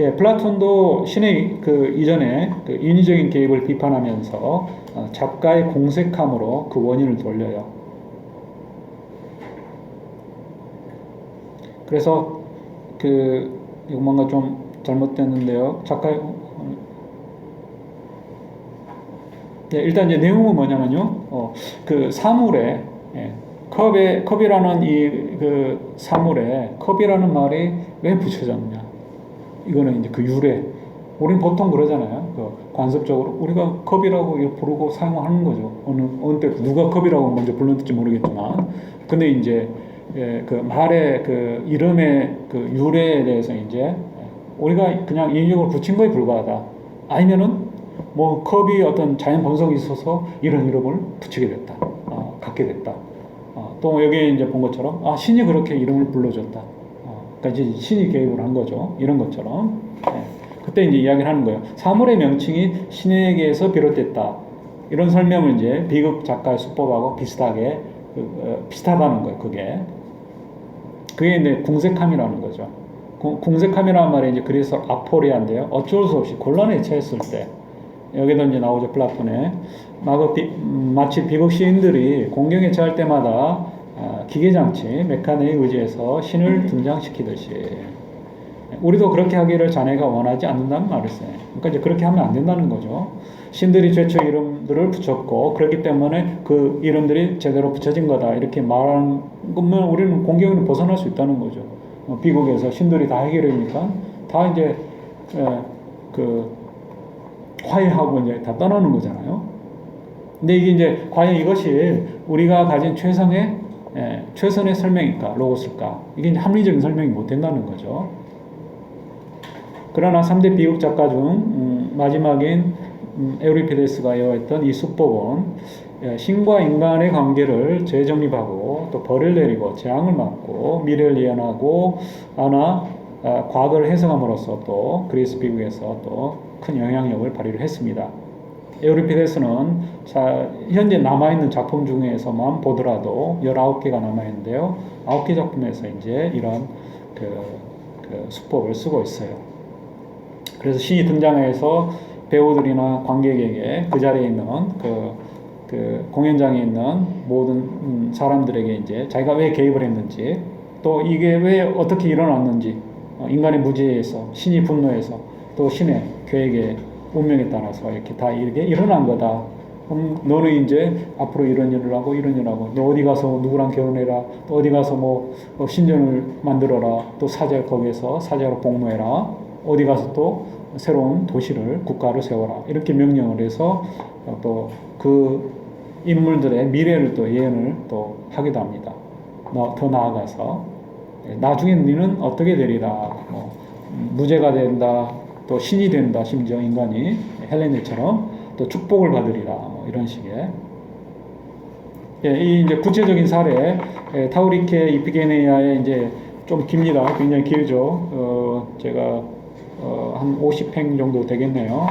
예, 플라톤도 신의 그 이전에 그 인위적인 개입을 비판하면서 작가의 공색함으로 그 원인을 돌려요. 그래서 그 이거 뭔가 좀 잘못됐는데요. 작가의 예, 일단 이제 내용은 뭐냐면요. 그 사물에 컵이라는 이 그 사물에 컵이라는 말이 왜 붙여졌냐? 이거는 이제 그 유래. 우리는 보통 그러잖아요. 그 관습적으로 우리가 컵이라고 부르고 사용하는 거죠. 어느 때 누가 컵이라고 먼저 불렀는지 모르겠지만, 근데 이제 그 말의 그 이름의 그 유래에 대해서 이제 우리가 그냥 인위적으로 붙인 거에 불과하다. 아니면은 뭐 컵이 어떤 자연 본성이 있어서 이런 이름을 붙이게 됐다. 갖게 됐다. 또 여기에 이제 본 것처럼 신이 그렇게 이름을 불러줬다. 그러니까 이제 신이 개입을 한 거죠. 이런 것처럼. 그때 이제 이야기를 하는 거예요. 사물의 명칭이 신에게서 비롯됐다. 이런 설명을 이제 비극 작가의 수법하고 비슷하게 비슷하다는 거예요. 그게 이제 궁색함이라는 거죠. 궁색함이라는 말이 이제 그래서 아포리아인데요. 어쩔 수 없이 곤란에 처했을 때 여기도 이제 나오죠. 플라톤에 마치 비극 시인들이 공경에 처할 때마다 기계장치, 메카네에 의지해서 신을 등장시키듯이 우리도 그렇게 하기를 자네가 원하지 않는다는 말을 써요. 그러니까 이제 그렇게 하면 안 된다는 거죠. 신들이 최초 이름들을 붙였고 그렇기 때문에 그 이름들이 제대로 붙여진 거다 이렇게 말하는 것만 우리는 공경을 벗어날 수 있다는 거죠. 비극에서 신들이 다 해결하니까 다 이제 그 화해하고 이제 다 떠나는 거잖아요. 근데 이게 이제 과연 이것이 우리가 가진 최선의 설명일까, 로고스일까? 이게 이제 합리적인 설명이 못 된다는 거죠. 그러나 3대 비극 작가 중 마지막인 에우리피데스가 이어했던 이 수법은 신과 인간의 관계를 재정립하고 또 벌을 내리고 재앙을 막고 미래를 예언하고 과거를 해석함으로써 또 그리스 비극에서 또 큰 영향력을 발휘를 했습니다. 에우리피데스는 현재 남아있는 작품 중에서만 보더라도 19개가 남아있는데요. 9개 작품에서 이제 이런 그 수법을 쓰고 있어요. 그래서 신이 등장해서 배우들이나 관객에게 그 자리에 있는 그 공연장에 있는 모든 사람들에게 이제 자기가 왜 개입을 했는지 또 이게 왜 어떻게 일어났는지 인간의 무지에서 신이 분노해서 또 신의 계획의 운명에 따라서 이렇게 다 이렇게 일어난 거다. 너는 이제 앞으로 이런 일을 하고 이런 일을 하고 너 어디 가서 누구랑 결혼해라. 또 어디 가서 뭐 신전을 만들어라. 또 거기에서 사제로 복무해라. 어디 가서 또 새로운 도시를 국가를 세워라. 이렇게 명령을 해서 또 그 인물들의 미래를 또 예언을 또 하기도 합니다. 더 나아가서 나중에 너는 어떻게 되리라. 무죄가 된다. 또 신이 된다. 심지어 인간이 헬레네처럼 또 축복을 받으리라. 이런 식의. 이 이제 구체적인 사례 타우리케 이피게네이아의 이제 좀 깁니다. 굉장히 길죠. 제가 한 50행 정도 되겠네요.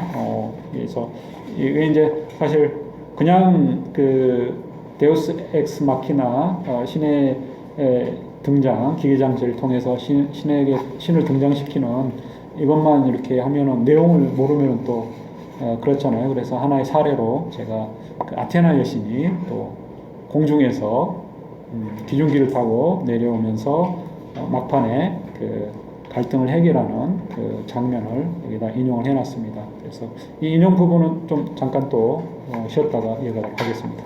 그래서 이게 이제 사실 그냥 그 데우스 엑스 마키나 신의 등장 기계장치를 통해서 신을 등장시키는 이것만 이렇게 하면은 내용을 모르면은 또 그렇잖아요. 그래서 하나의 사례로 제가 그 아테나 여신이 또 공중에서 기중기를 타고 내려오면서 막판에 그 갈등을 해결하는 그 장면을 여기다 인용을 해놨습니다. 그래서 이 인용 부분은 좀 잠깐 또 쉬었다가 이어가도록 하겠습니다.